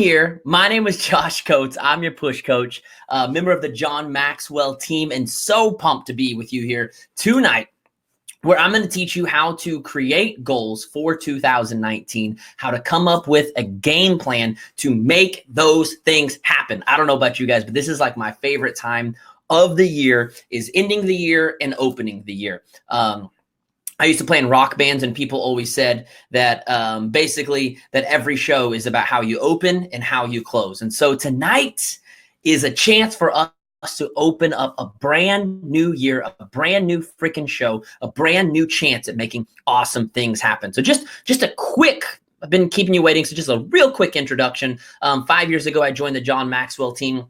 Here. My name is Josh Coates. I'm your push coach, member of the John Maxwell team, and so pumped to be with you here tonight, where I'm going to teach you how to create goals for 2019, how to come up with a game plan to make those things happen. I don't know about you guys, but this is like my favorite time of the year, is ending the year and opening the year. I used to play in rock bands, and people always said that basically that every show is about how you open and how you close. And so tonight is a chance for us to open up a brand new year, a brand new freaking show, a brand new chance at making awesome things happen. So just a quick, I've been keeping you waiting, so just a real quick introduction. 5 years ago, I joined the John Maxwell team.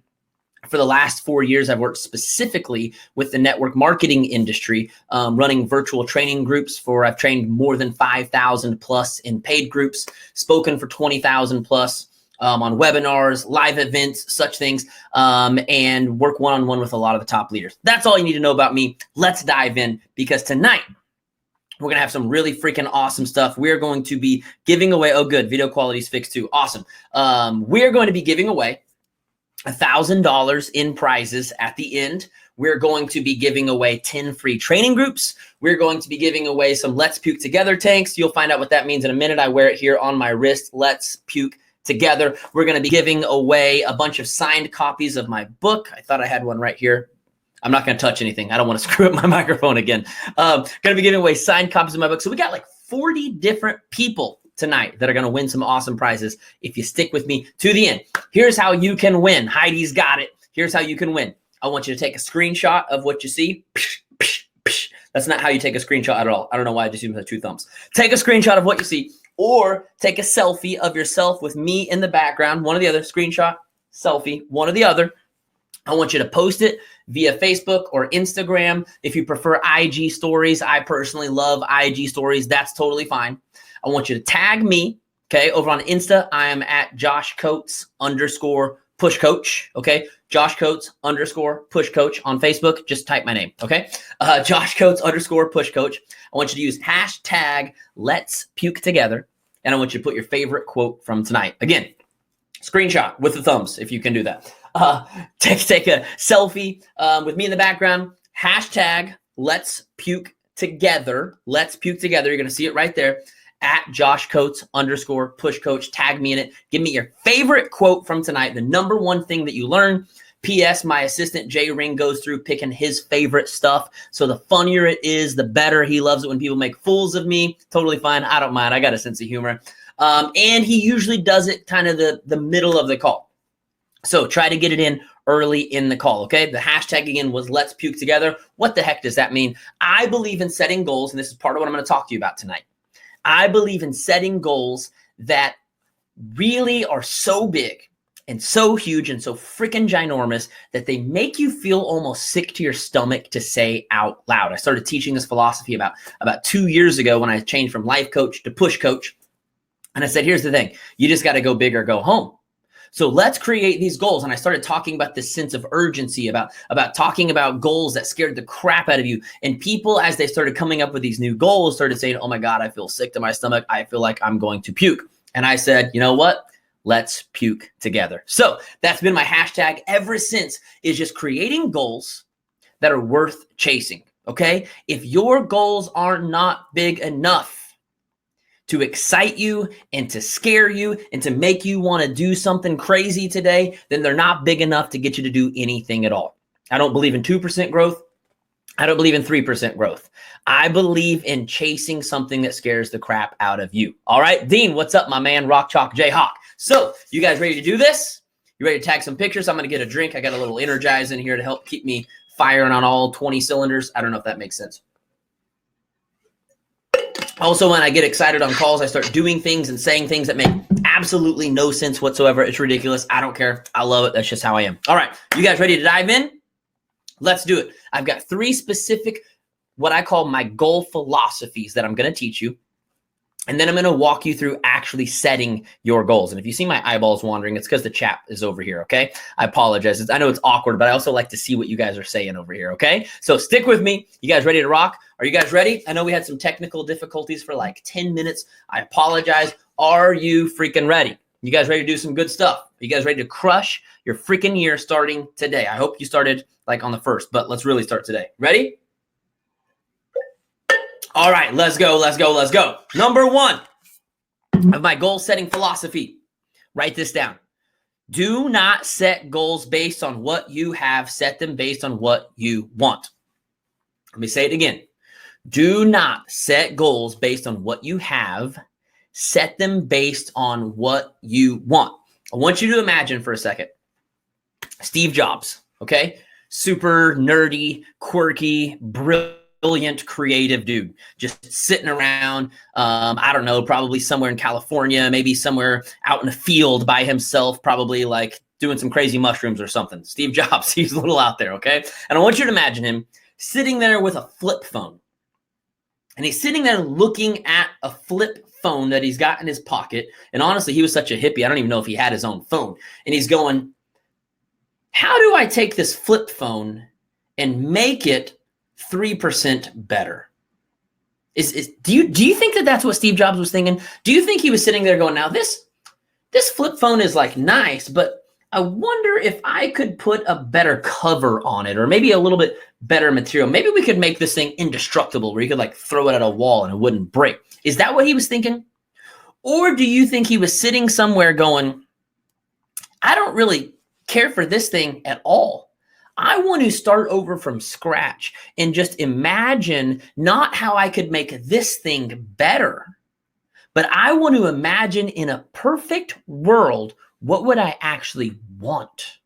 For the last 4 years, I've worked specifically with the network marketing industry, running virtual training groups I've trained more than 5,000 plus in paid groups, spoken for 20,000 plus on webinars, live events, such things, and work one-on-one with a lot of the top leaders. That's all you need to know about me. Let's dive in, because tonight we're going to have some really freaking awesome stuff. We're going to be giving away, oh good, video quality is fixed too. Awesome. We're going to be giving away $1,000 in prizes at the end. We're going to be giving away 10 free training groups. We're going to be giving away some Let's Puke Together tanks. You'll find out what that means in a minute. I wear it here on my wrist. Let's Puke Together. We're going to be giving away a bunch of signed copies of my book. I thought I had one right here. I'm not going to touch anything. I don't want to screw up my microphone again. Going to be giving away signed copies of my book. So we got like 40 different people tonight that are going to win some awesome prizes if you stick with me to the end. Here's how you can win. Heidi's got it. Here's how you can win. I want you to take a screenshot of what you see. That's not how you take a screenshot at all. I don't know why I just used my two thumbs. Take a screenshot of what you see, or take a selfie of yourself with me in the background. One or the other. Screenshot, selfie, one or the other. I want you to post it via Facebook or Instagram. If you prefer IG stories, I personally love IG stories. That's totally fine. I want you to tag me, okay? Over on Insta, I am at Josh Coates _push coach, okay? Josh Coates _push coach. On Facebook, just type my name, okay? Josh Coates _push coach. I want you to use hashtag Let's Puke Together, and I want you to put your favorite quote from tonight. Again, screenshot with the thumbs if you can do that. Take a selfie with me in the background. Hashtag Let's Puke Together. Let's Puke Together. You're gonna see it right there. At Josh Coates _push coach. Tag me in it. Give me your favorite quote from tonight, the number one thing that you learned. P.S. My assistant Jay Ring goes through picking his favorite stuff. So the funnier it is, the better. He loves it when people make fools of me. Totally fine. I don't mind. I got a sense of humor. And he usually does it kind of the middle of the call. So try to get it in early in the call, okay? The hashtag again was Let's Puke Together. What the heck does that mean? I believe in setting goals, and this is part of what I'm going to talk to you about tonight. I believe in setting goals that really are so big and so huge and so freaking ginormous that they make you feel almost sick to your stomach to say out loud. I started teaching this philosophy about 2 years ago when I changed from life coach to push coach. And I said, here's the thing. You just got to go big or go home. So let's create these goals. And I started talking about this sense of urgency, about talking about goals that scared the crap out of you. And people, as they started coming up with these new goals, started saying, oh my God, I feel sick to my stomach. I feel like I'm going to puke. And I said, you know what? Let's puke together. So that's been my hashtag ever since, is just creating goals that are worth chasing. Okay. If your goals are not big enough to excite you and to scare you and to make you want to do something crazy today, then they're not big enough to get you to do anything at all. I don't believe in 2% growth. I don't believe in 3% growth. I believe in chasing something that scares the crap out of you. All right, Dean, what's up, my man? Rock Chalk Jayhawk. So you guys ready to do this? You ready to tag some pictures? I'm going to get a drink. I got a little Energize in here to help keep me firing on all 20 cylinders. I don't know if that makes sense. Also, when I get excited on calls, I start doing things and saying things that make absolutely no sense whatsoever. It's ridiculous. I don't care. I love it. That's just how I am. All right. You guys ready to dive in? Let's do it. I've got 3 specific, what I call my goal philosophies that I'm going to teach you. And then I'm going to walk you through actually setting your goals. And if you see my eyeballs wandering, it's because the chat is over here, okay? I apologize. I know it's awkward, but I also like to see what you guys are saying over here, okay? So stick with me. You guys ready to rock? Are you guys ready? I know we had some technical difficulties for like 10 minutes. I apologize. Are you freaking ready? You guys ready to do some good stuff? You guys ready to crush your freaking year starting today? I hope you started like on the 1st, but let's really start today. Ready? All right, let's go, let's go, let's go. Number 1 of my goal setting philosophy. Write this down. Do not set goals based on what you have. Set them based on what you want. Let me say it again. Do not set goals based on what you have. Set them based on what you want. I want you to imagine for a second, Steve Jobs, okay? Super nerdy, quirky, brilliant, creative dude, just sitting around, I don't know, probably somewhere in California, maybe somewhere out in a field by himself, probably like doing some crazy mushrooms or something. Steve Jobs, he's a little out there, okay? And I want you to imagine him sitting there with a flip phone. And he's sitting there looking at a flip phone that he's got in his pocket. And honestly, he was such a hippie, I don't even know if he had his own phone. And he's going, how do I take this flip phone and make it 3% better? Do you think that that's what Steve Jobs was thinking? Do you think he was sitting there going, now this flip phone is like nice, but I wonder if I could put a better cover on it, or maybe a little bit better material. Maybe we could make this thing indestructible where you could like throw it at a wall and it wouldn't break. Is that what he was thinking? Or do you think he was sitting somewhere going, I don't really care for this thing at all. I want to start over from scratch and just imagine not how I could make this thing better, but I want to imagine in a perfect world, what would I actually want?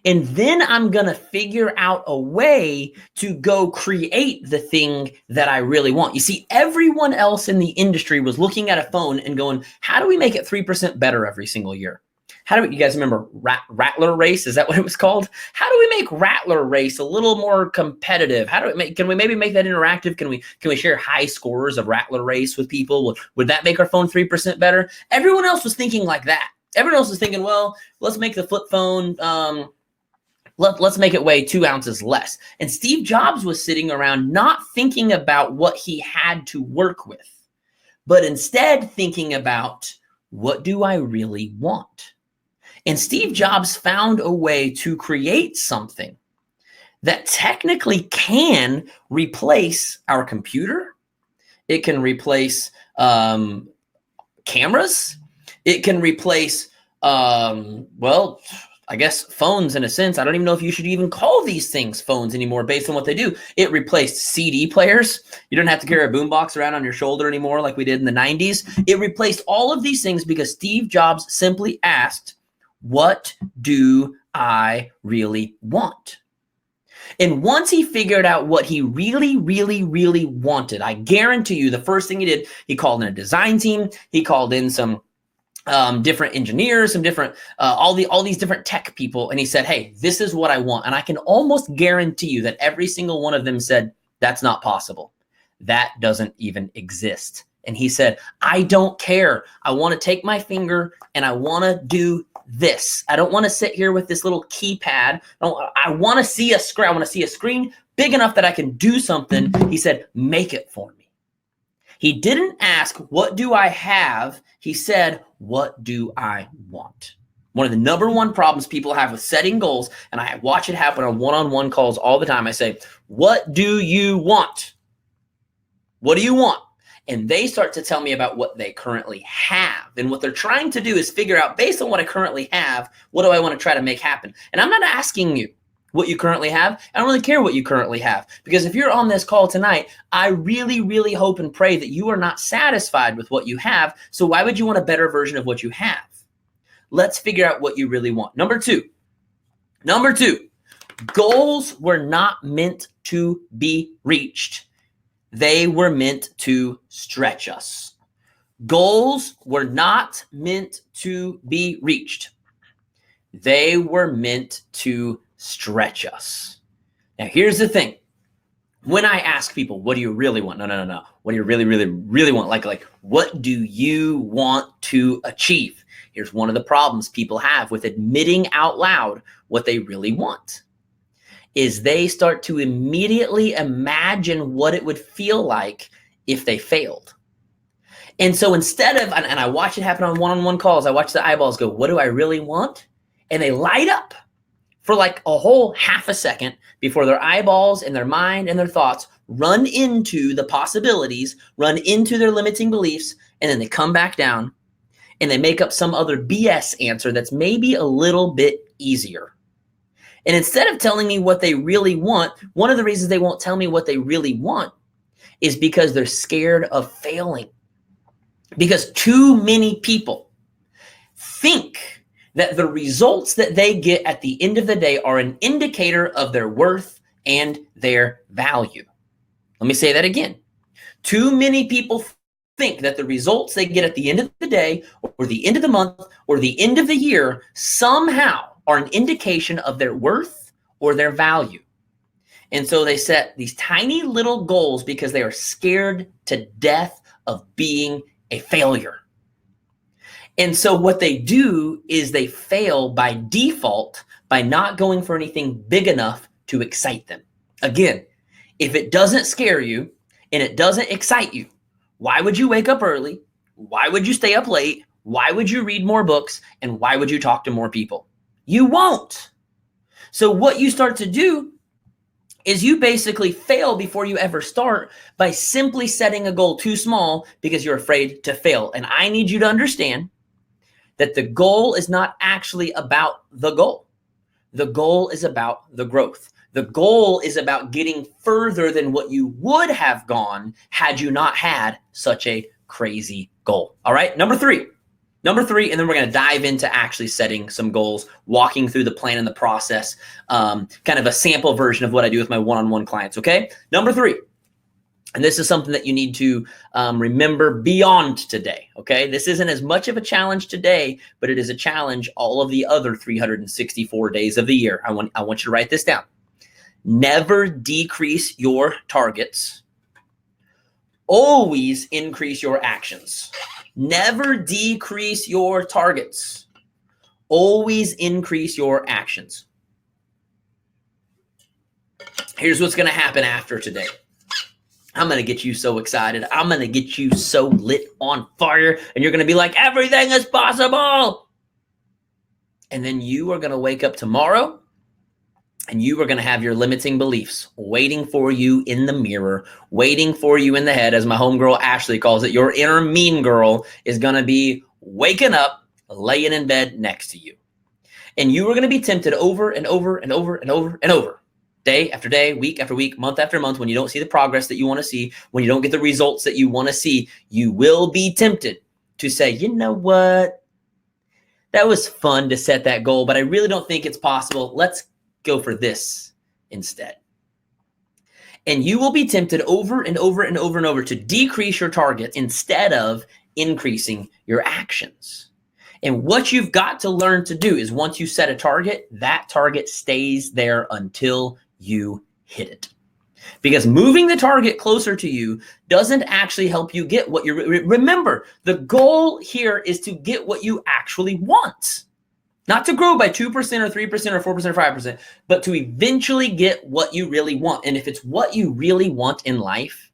And then I'm going to figure out a way to go create the thing that I really want. You see, everyone else in the industry was looking at a phone and going, how do we make it 3% better every single year? You guys remember Rattler Race? Is that what it was called? How do we make Rattler Race a little more competitive? Can we maybe make that interactive? Can we share high scores of Rattler Race with people? Would that make our phone 3% better? Everyone else was thinking like that. Everyone else was thinking, well, let's make the flip phone, let's make it weigh 2 ounces less. And Steve Jobs was sitting around not thinking about what he had to work with, but instead thinking about, what do I really want? And Steve Jobs found a way to create something that technically can replace our computer. It can replace cameras. It can replace, well, I guess phones in a sense. I don't even know if you should even call these things phones anymore based on what they do. It replaced CD players. You don't have to carry a boombox around on your shoulder anymore like we did in the 90s. It replaced all of these things because Steve Jobs simply asked, what do I really want? And once he figured out what he really, really, really wanted, I guarantee you the first thing he did, he called in a design team. He called in some different engineers, some different, all these different tech people. And he said, hey, this is what I want. And I can almost guarantee you that every single one of them said, that's not possible. That doesn't even exist. And he said, I don't care. I want to take my finger and I want to do this. I don't want to sit here with this little keypad. I want to see a screen. I want to see a screen big enough that I can do something. He said, make it for me. He didn't ask, what do I have? He said, what do I want? One of the number one problems people have with setting goals, and I watch it happen on one-on-one calls all the time. I say, what do you want? What do you want? And they start to tell me about what they currently have. And what they're trying to do is figure out, based on what I currently have, what do I want to try to make happen? And I'm not asking you what you currently have. I don't really care what you currently have. Because if you're on this call tonight, I really, really hope and pray that you are not satisfied with what you have. So why would you want a better version of what you have? Let's figure out what you really want. Number two, goals were not meant to be reached. They were meant to stretch us. Goals were not meant to be reached. They were meant to stretch us. Now, here's the thing. When I ask people, what do you really want? No. What do you really, really, really want? Like, what do you want to achieve? Here's one of the problems people have with admitting out loud what they really want. Is they start to immediately imagine what it would feel like if they failed. And so instead of, and I watch it happen on one-on-one calls, I watch the eyeballs go, what do I really want? And they light up for like a whole half a second before their eyeballs and their mind and their thoughts run into the possibilities, run into their limiting beliefs, and then they come back down and they make up some other BS answer that's maybe a little bit easier. And instead of telling me what they really want, one of the reasons they won't tell me what they really want is because they're scared of failing. Because too many people think that the results that they get at the end of the day are an indicator of their worth and their value. Let me say that again. Too many people think that the results they get at the end of the day or the end of the month or the end of the year somehow are an indication of their worth or their value. And so they set these tiny little goals because they are scared to death of being a failure. And so what they do is they fail by default by not going for anything big enough to excite them. Again, if it doesn't scare you and it doesn't excite you, why would you wake up early? Why would you stay up late? Why would you read more books? And why would you talk to more people? You won't. So what you start to do is you basically fail before you ever start by simply setting a goal too small because you're afraid to fail. And I need you to understand that the goal is not actually about the goal. The goal is about the growth. The goal is about getting further than what you would have gone had you not had such a crazy goal. All right, number three, and then we're going to dive into actually setting some goals, walking through the plan and the process, kind of a sample version of what I do with my one-on-one clients, okay? Number three, and this is something that you need to remember beyond today, okay? This isn't as much of a challenge today, but it is a challenge all of the other 364 days of the year. I want you to write this down. Never decrease your targets. Always increase your actions. Never decrease your targets. Always increase your actions. Here's what's going to happen after today. I'm going to get you so excited. I'm going to get you so lit on fire. And you're going to be like, everything is possible. And then you are going to wake up tomorrow and you are going to have your limiting beliefs waiting for you in the mirror, waiting for you in the head. As my homegirl Ashley calls it, your inner mean girl is going to be waking up, laying in bed next to you. And you are going to be tempted over and over and over and over and over, day after day, week after week, month after month, when you don't see the progress that you want to see, when you don't get the results that you want to see, you will be tempted to say, you know what? That was fun to set that goal, but I really don't think it's possible. Let's go for this instead. And you will be tempted over and over and over and over to decrease your target instead of increasing your actions. And what you've got to learn to do is once you set a target, that target stays there until you hit it. Because moving the target closer to you doesn't actually help you get what you remember. The goal here is to get what you actually want. Not to grow by 2% or 3% or 4% or 5%, but to eventually get what you really want. And if it's what you really want in life,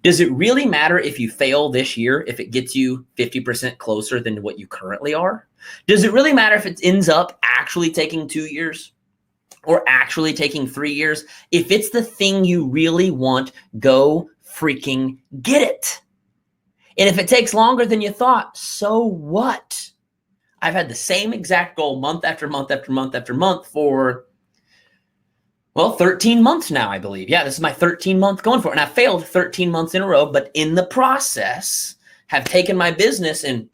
does it really matter if you fail this year, if it gets you 50% closer than what you currently are? Does it really matter if it ends up actually taking 2 years or actually taking 3 years? If it's the thing you really want, go freaking get it. And if it takes longer than you thought, so what? I've had the same exact goal month after month after month after month for, 13 months now, I believe. Yeah, this is my 13th month going for it. And I failed 13 months in a row, but in the process have taken my business and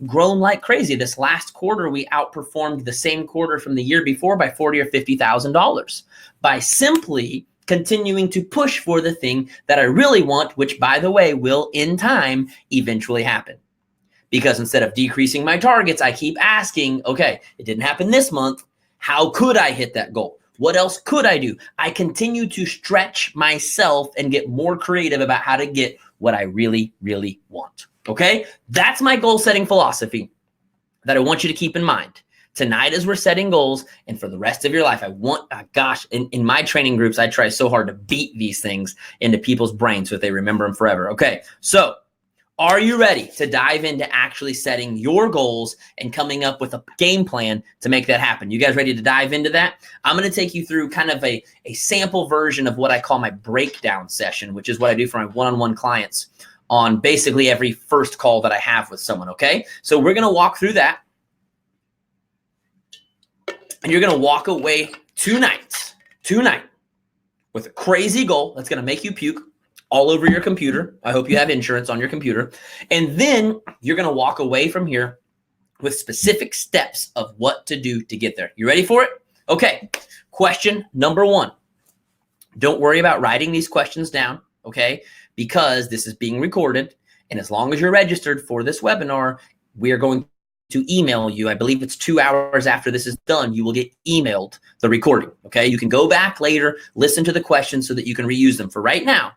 grown like crazy. This last quarter, we outperformed the same quarter from the year before by $40,000 or $50,000 by simply continuing to push for the thing that I really want, which, by the way, will in time eventually happen. Because instead of decreasing my targets, I keep asking, okay, it didn't happen this month. How could I hit that goal? What else could I do? I continue to stretch myself and get more creative about how to get what I really, really want. Okay? That's my goal setting philosophy that I want you to keep in mind. Tonight, as we're setting goals, and for the rest of your life, I want, in my training groups, I try so hard to beat these things into people's brains so that they remember them forever. Okay, so Are you ready to dive into actually setting your goals and coming up with a game plan to make that happen? You guys ready to dive into that? I'm going to take you through kind of a sample version of what I call my breakdown session, which is what I do for my one-on-one clients on basically every first call that I have with someone, okay? So we're going to walk through that, and you're going to walk away tonight with a crazy goal that's going to make you puke all over your computer. I hope you have insurance on your computer. And then you're going to walk away from here with specific steps of what to do to get there. You ready for it? Okay. Question number 1. Don't worry about writing these questions down, okay? Because this is being recorded. And as long as you're registered for this webinar, we are going to email you. I believe it's 2 hours after this is done, you will get emailed the recording, okay? You can go back later, listen to the questions so that you can reuse them. For right now,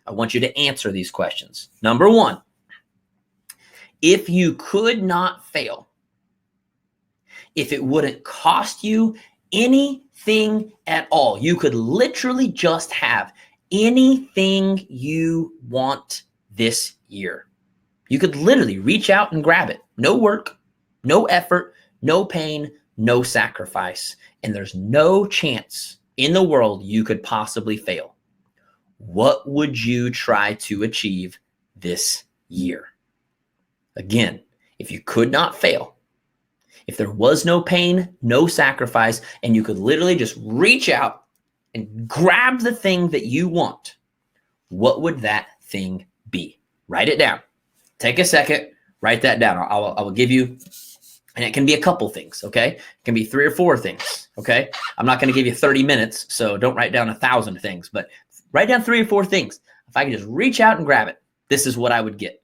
I want you to answer these questions. Number 1, if you could not fail, if it wouldn't cost you anything at all, you could literally just have anything you want this year. You could literally reach out and grab it. No work, no effort, no pain, no sacrifice. And there's no chance in the world you could possibly fail. What would you try to achieve this year? Again, if you could not fail, if there was no pain, no sacrifice, and you could literally just reach out and grab the thing that you want, what would that thing be? Write it down. Take a second, write that down. I will give you, and it can be a couple things, okay? It can be 3 or 4 things, okay? I'm not going to give you 30 minutes, so don't write down 1,000 things, but write down 3 or 4 things. If I could just reach out and grab it, this is what I would get.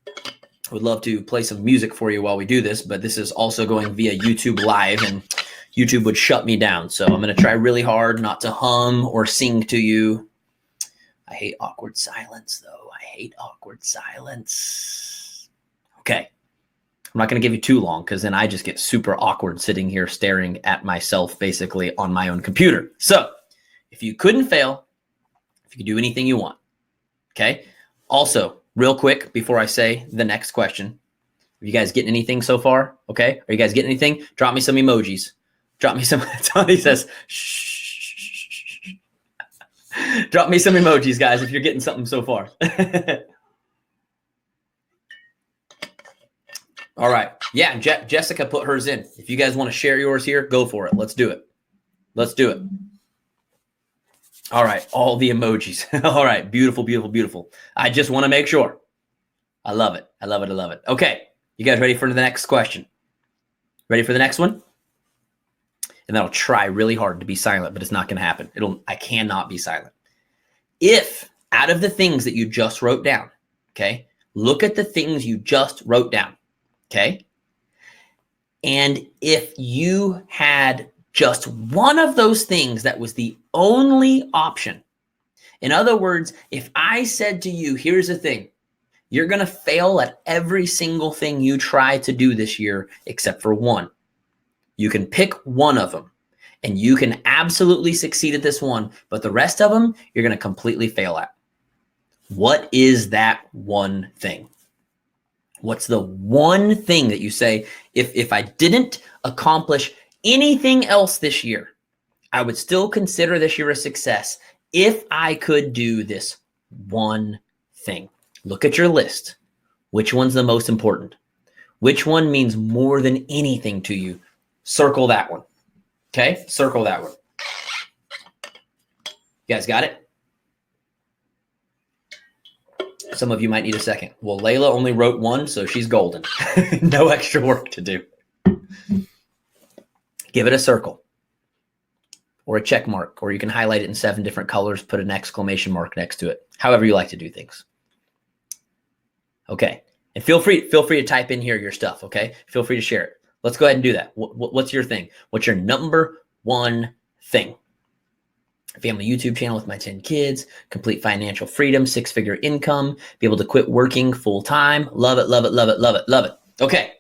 I would love to play some music for you while we do this, but this is also going via YouTube Live, and YouTube would shut me down. So I'm going to try really hard not to hum or sing to you. I hate awkward silence, though. I hate awkward silence. Okay. I'm not going to give you too long because then I just get super awkward sitting here staring at myself basically on my own computer. So if you couldn't fail, if you could do anything you want, okay? Also, real quick before I say the next question, are you guys getting anything so far? Okay. Are you guys getting anything? Drop me some emojis. Drop me some. Tony says, shh. Drop me some emojis, guys, if you're getting something so far. All right. Yeah, Jessica put hers in. If you guys want to share yours here, go for it. Let's do it. Let's do it. All right. All the emojis. All right. Beautiful, beautiful, beautiful. I just want to make sure. I love it. I love it. I love it. Okay. You guys ready for the next question? Ready for the next one? And then I'll try really hard to be silent, but it's not going to happen. I cannot be silent. If out of the things that you just wrote down, okay, look at the things you just wrote down. Okay. And if you had just one of those things that was the only option, in other words, if I said to you, here's the thing, you're going to fail at every single thing you try to do this year, except for one. You can pick one of them and you can absolutely succeed at this one, but the rest of them, you're going to completely fail at. What is that one thing? What's the one thing that you say, if I didn't accomplish anything else this year, I would still consider this year a success if I could do this one thing? Look at your list. Which one's the most important? Which one means more than anything to you? Circle that one. Okay? Circle that one. You guys got it? Some of you might need a second. Well, Layla only wrote one, so she's golden. No extra work to do. Give it a circle or a check mark, or you can highlight it in 7 different colors, put an exclamation mark next to it, however you like to do things. Okay. And feel free to type in here your stuff, okay? Feel free to share it. Let's go ahead and do that. What's your thing? What's your number one thing? Family YouTube channel with my 10 kids, complete financial freedom, 6-figure income, be able to quit working full time. Love it, love it, love it, love it, love it. Okay.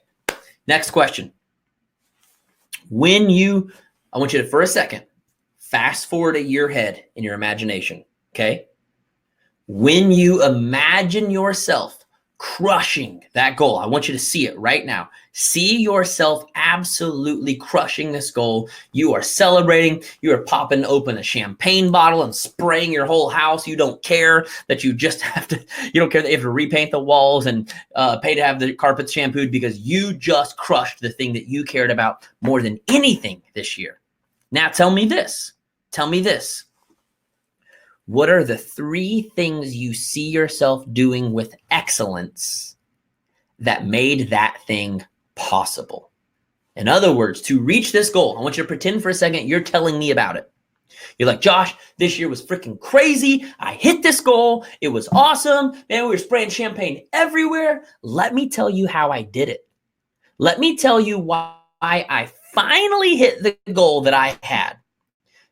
Next question. I want you to, for a second, fast forward a year ahead in your imagination. Okay. When you imagine yourself crushing that goal, I want you to see it right now. See yourself absolutely crushing this goal. You are celebrating. You are popping open a champagne bottle and spraying your whole house. You don't care that you just have to, you don't care that you have to repaint the walls and pay to have the carpets shampooed because you just crushed the thing that you cared about more than anything this year. Now tell me this. Tell me this. What are the 3 things you see yourself doing with excellence that made that thing possible? In other words, to reach this goal, I want you to pretend for a second you're telling me about it. You're like, Josh, this year was freaking crazy. I hit this goal. It was awesome. Man, we were spraying champagne everywhere. Let me tell you how I did it. Let me tell you why I finally hit the goal that I had.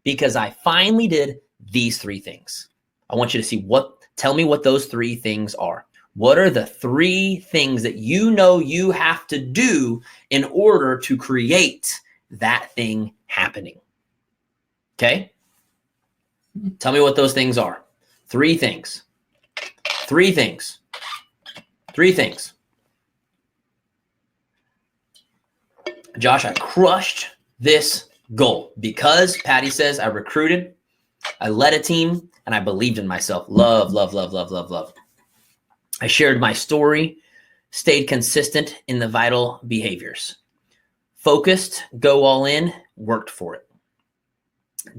Because I finally did these 3 things. I want you to see tell me what those 3 things are. What are the 3 things that you know you have to do in order to create that thing happening? Okay? Tell me what those things are. 3 things. 3 things. 3 things. Josh, I crushed this goal because Patty says I recruited, I led a team, and I believed in myself. Love, love, love, love, love, love. I shared my story, stayed consistent in the vital behaviors. Focused, go all in, worked for it.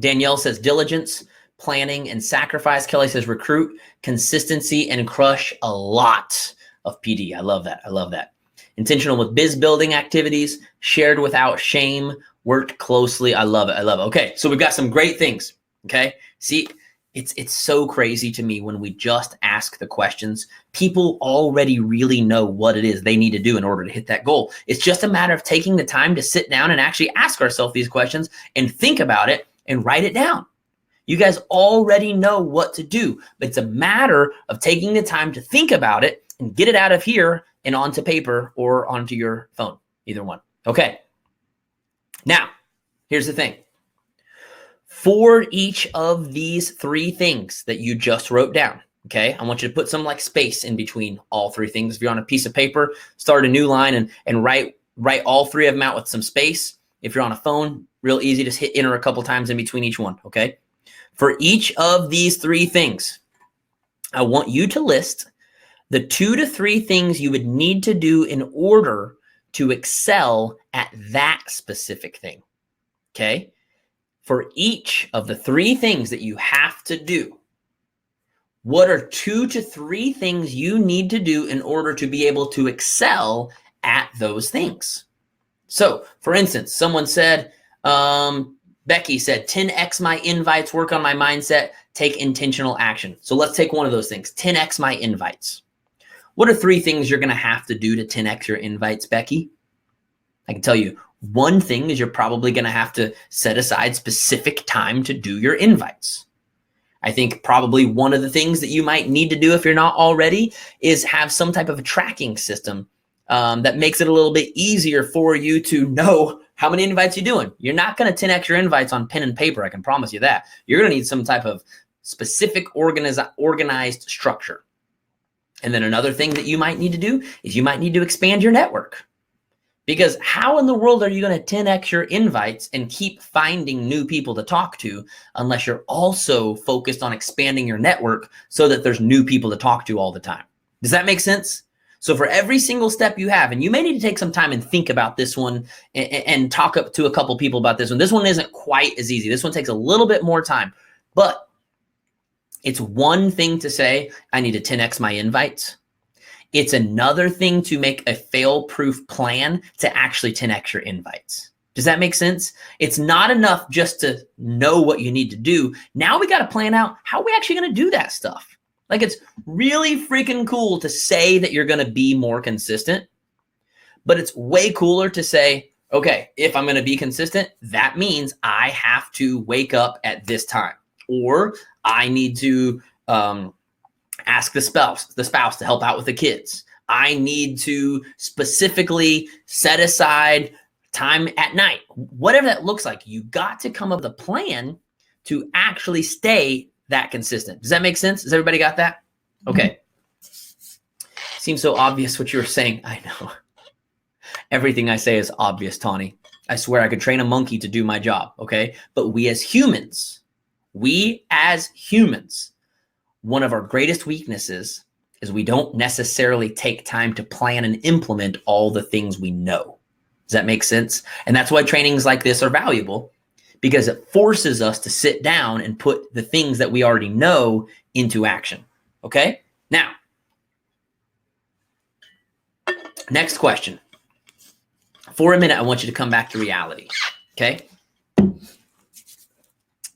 Danielle says diligence, planning, and sacrifice. Kelly says recruit, consistency, and crush a lot of PD. I love that. I love that. Intentional with biz building activities, shared without shame, worked closely. I love it. I love it. Okay, so we've got some great things. Okay, see, it's so crazy to me when we just ask the questions. People already really know what it is they need to do in order to hit that goal. It's just a matter of taking the time to sit down and actually ask ourselves these questions and think about it and write it down. You guys already know what to do, but it's a matter of taking the time to think about it and get it out of here and onto paper or onto your phone, either one. Okay. Now, here's the thing. For each of these 3 things that you just wrote down, okay, I want you to put some like space in between all 3 things. If you're on a piece of paper, start a new line and write all 3 of them out with some space. If you're on a phone, real easy, just hit enter a couple times in between each one, okay? For each of these 3 things, I want you to list the 2 to 3 things you would need to do in order to excel at that specific thing, okay? For each of the 3 things that you have to do, what are 2 to 3 things you need to do in order to be able to excel at those things? So, for instance, someone said, Becky said, 10x my invites, work on my mindset, take intentional action. So let's take one of those things, 10x my invites. What are 3 things you're going to have to do to 10x your invites, Becky? I can tell you, one thing is you're probably going to have to set aside specific time to do your invites. I think probably one of the things that you might need to do if you're not already is have some type of a tracking system that makes it a little bit easier for you to know how many invites you're doing. You're not going to 10x your invites on pen and paper. I can promise you that. You're going to need some type of specific organized structure. And then another thing that you might need to do is you might need to expand your network. Because how in the world are you going to 10x your invites and keep finding new people to talk to unless you're also focused on expanding your network so that there's new people to talk to all the time? Does that make sense? So for every single step you have, and you may need to take some time and think about this one and talk up to a couple people about this one. This one isn't quite as easy. This one takes a little bit more time, but it's one thing to say, I need to 10x my invites. It's another thing to make a fail-proof plan to actually 10x your invites. Does that make sense? It's not enough just to know what you need to do. Now we got to plan out how are we actually going to do that stuff. Like, it's really freaking cool to say that you're going to be more consistent, but it's way cooler to say, okay, if I'm going to be consistent, that means I have to wake up at this time, or I need to ask the spouse to help out with the kids. I need to specifically set aside time at night. Whatever that looks like, you got to come up with a plan to actually stay that consistent. Does that make sense? Has everybody got that? Okay. Seems so obvious what you were saying. I know. Everything I say is obvious, Tawny. I swear I could train a monkey to do my job, okay? But we as humans, one of our greatest weaknesses is we don't necessarily take time to plan and implement all the things we know. Does that make sense? And that's why trainings like this are valuable, because it forces us to sit down and put the things that we already know into action, okay? Now, next question. For a minute, I want you to come back to reality, okay?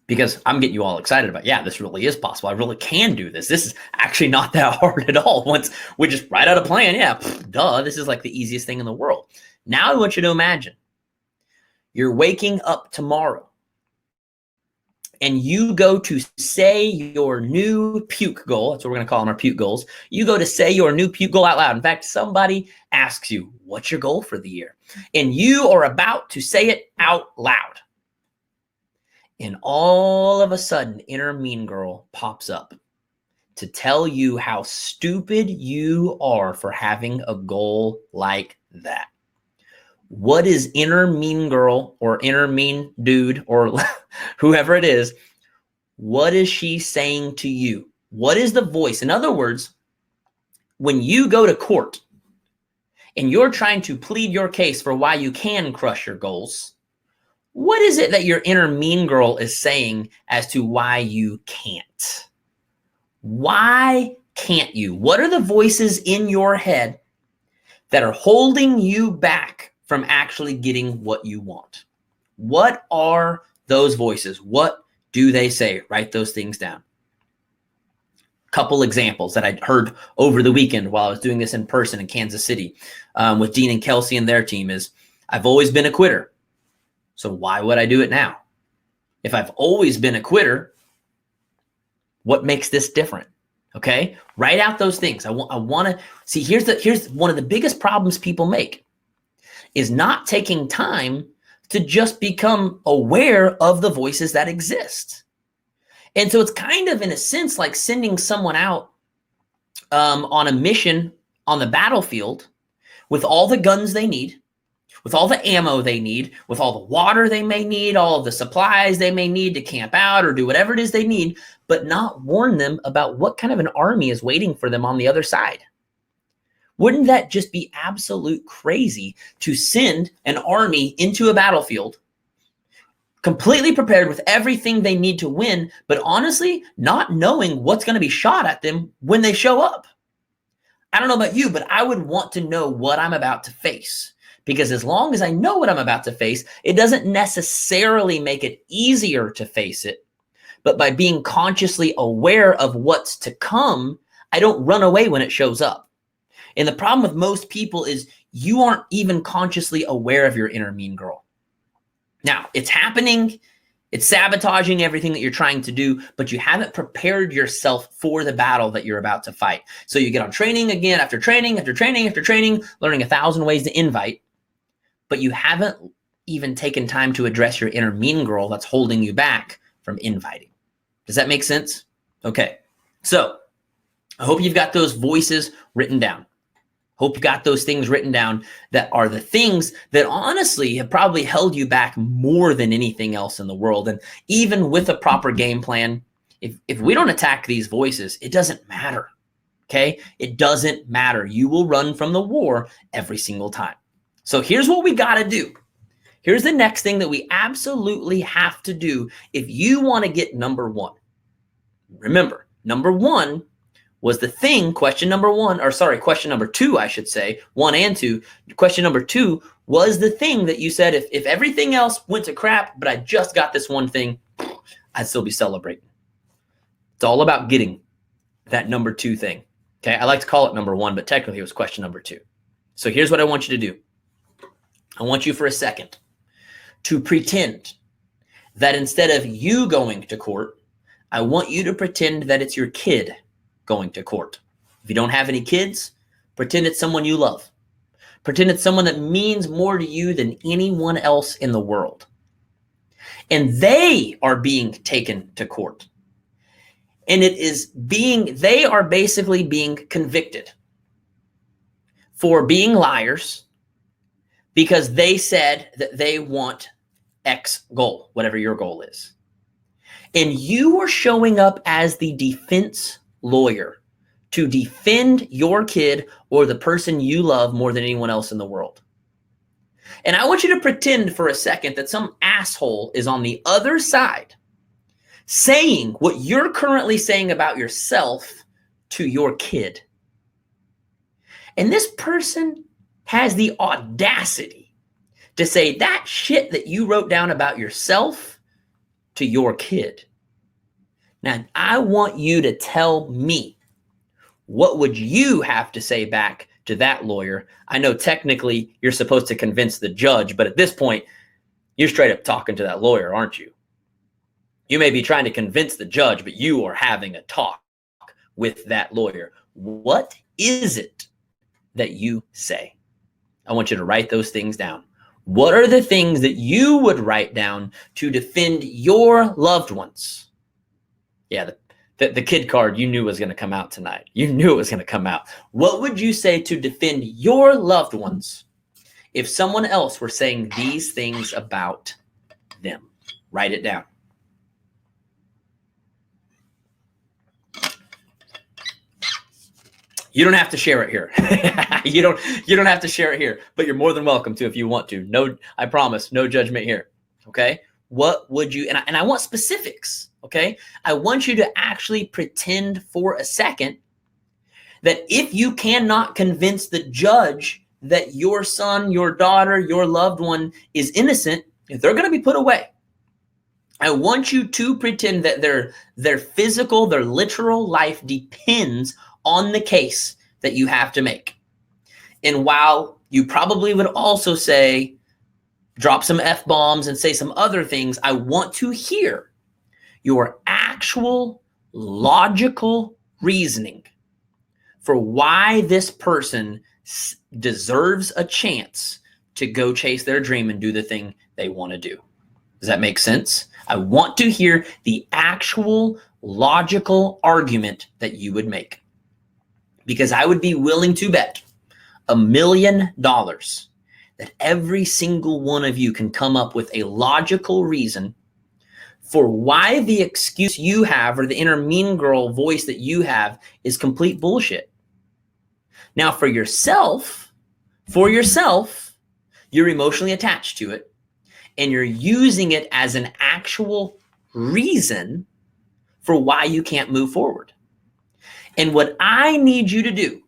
Because I'm getting you all excited about, yeah, this really is possible. I really can do this. This is actually not that hard at all. Once we just write out a plan, yeah, duh, this is like the easiest thing in the world. Now I want you to imagine you're waking up tomorrow and you go to say your new puke goal. That's what we're going to call them, our puke goals. You go to say your new puke goal out loud. In fact, somebody asks you, what's your goal for the year? And you are about to say it out loud. And all of a sudden, inner mean girl pops up to tell you how stupid you are for having a goal like that. What is inner mean girl or inner mean dude or whoever it is, what is she saying to you? What is the voice? In other words, when you go to court and you're trying to plead your case for why you can crush your goals, what is it that your inner mean girl is saying as to why you can't? Why can't you? What are the voices in your head that are holding you back from actually getting what you want? What are those voices? What do they say? Write those things down. Couple examples that I heard over the weekend while I was doing this in person in Kansas City with Dean and Kelsey and their team is, I've always been a quitter. So why would I do it now? If I've always been a quitter, what makes this different? Okay, write out those things. I want to see. Here's one of the biggest problems people make is not taking time to just become aware of the voices that exist. And so it's kind of, in a sense, like sending someone out on a mission on the battlefield with all the guns they need, with all the ammo they need, with all the water they may need, all of the supplies they may need to camp out or do whatever it is they need, but not warn them about what kind of an army is waiting for them on the other side. Wouldn't that just be absolute crazy to send an army into a battlefield completely prepared with everything they need to win, but honestly, not knowing what's going to be shot at them when they show up? I don't know about you, but I would want to know what I'm about to face. Because as long as I know what I'm about to face, it doesn't necessarily make it easier to face it. But by being consciously aware of what's to come, I don't run away when it shows up. And the problem with most people is you aren't even consciously aware of your inner mean girl. Now, it's happening. It's sabotaging everything that you're trying to do, but you haven't prepared yourself for the battle that you're about to fight. So you get on training again after training, after training, after training, learning 1,000 ways to invite. But you haven't even taken time to address your inner mean girl that's holding you back from inviting. Does that make sense? Okay. So I hope you've got those voices written down. Hope you got those things written down that are the things that honestly have probably held you back more than anything else in the world. And even with a proper game plan, if we don't attack these voices, it doesn't matter. Okay. It doesn't matter. You will run from the war every single time. So here's what we got to do. Here's the next thing that we absolutely have to do if you want to get number one. Remember, number one was the thing, question number two, I should say, 1 and 2. Question number 2 was the thing that you said, if everything else went to crap, but I just got this one thing, I'd still be celebrating. It's all about getting that number 2 thing. Okay, I like to call it number 1, but technically it was question number 2. So here's what I want you to do. I want you for a second to pretend that instead of you going to court, I want you to pretend that it's your kid going to court. If you don't have any kids, pretend it's someone you love. Pretend it's someone that means more to you than anyone else in the world. And they are being taken to court. And they are basically being convicted for being liars because they said that they want X goal, whatever your goal is. And you are showing up as the defense lawyer to defend your kid or the person you love more than anyone else in the world. And I want you to pretend for a second that some asshole is on the other side saying what you're currently saying about yourself to your kid. And this person has the audacity to say that shit that you wrote down about yourself to your kid. Now, I want you to tell me, what would you have to say back to that lawyer? I know technically you're supposed to convince the judge, but at this point, you're straight up talking to that lawyer, aren't you? You may be trying to convince the judge, but you are having a talk with that lawyer. What is it that you say? I want you to write those things down. What are the things that you would write down to defend your loved ones? Yeah, the kid card you knew was going to come out tonight. You knew it was going to come out. What would you say to defend your loved ones if someone else were saying these things about them? Write it down. You don't have to share it here. You don't have to share it here, but you're more than welcome to if you want to. No, I promise, no judgment here. Okay? What would you, and I want specifics, okay? I want you to actually pretend for a second that if you cannot convince the judge that your son, your daughter, your loved one is innocent, if they're going to be put away, I want you to pretend that their physical, their literal life depends on the case that you have to make. And while you probably would also say, drop some F-bombs and say some other things, I want to hear your actual logical reasoning for why this person deserves a chance to go chase their dream and do the thing they want to do. Does that make sense? I want to hear the actual logical argument that you would make. Because I would be willing to bet $1 million that every single one of you can come up with a logical reason for why the excuse you have or the inner mean girl voice that you have is complete bullshit. Now, for yourself, you're emotionally attached to it and you're using it as an actual reason for why you can't move forward. And what I need you to do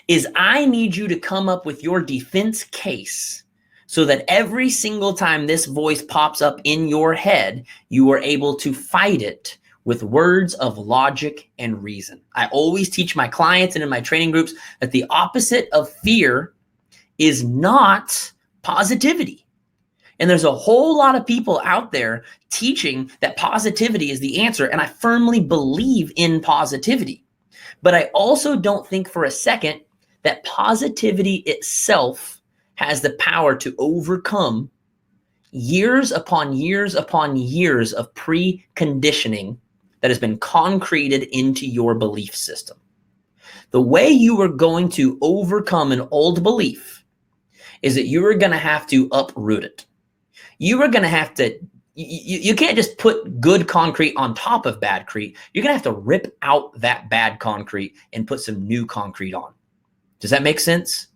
is I need you to come up with your defense case so that every single time this voice pops up in your head, you are able to fight it with words of logic and reason. I always teach my clients and in my training groups that the opposite of fear is not positivity. And there's a whole lot of people out there teaching that positivity is the answer. And I firmly believe in positivity. But I also don't think for a second that positivity itself has the power to overcome years upon years upon years of preconditioning that has been concreted into your belief system. The way you are going to overcome an old belief is that you are going to have to uproot it. You are going to have to, you can't just put good concrete on top of bad concrete. You're going to have to rip out that bad concrete and put some new concrete on. Does that make sense?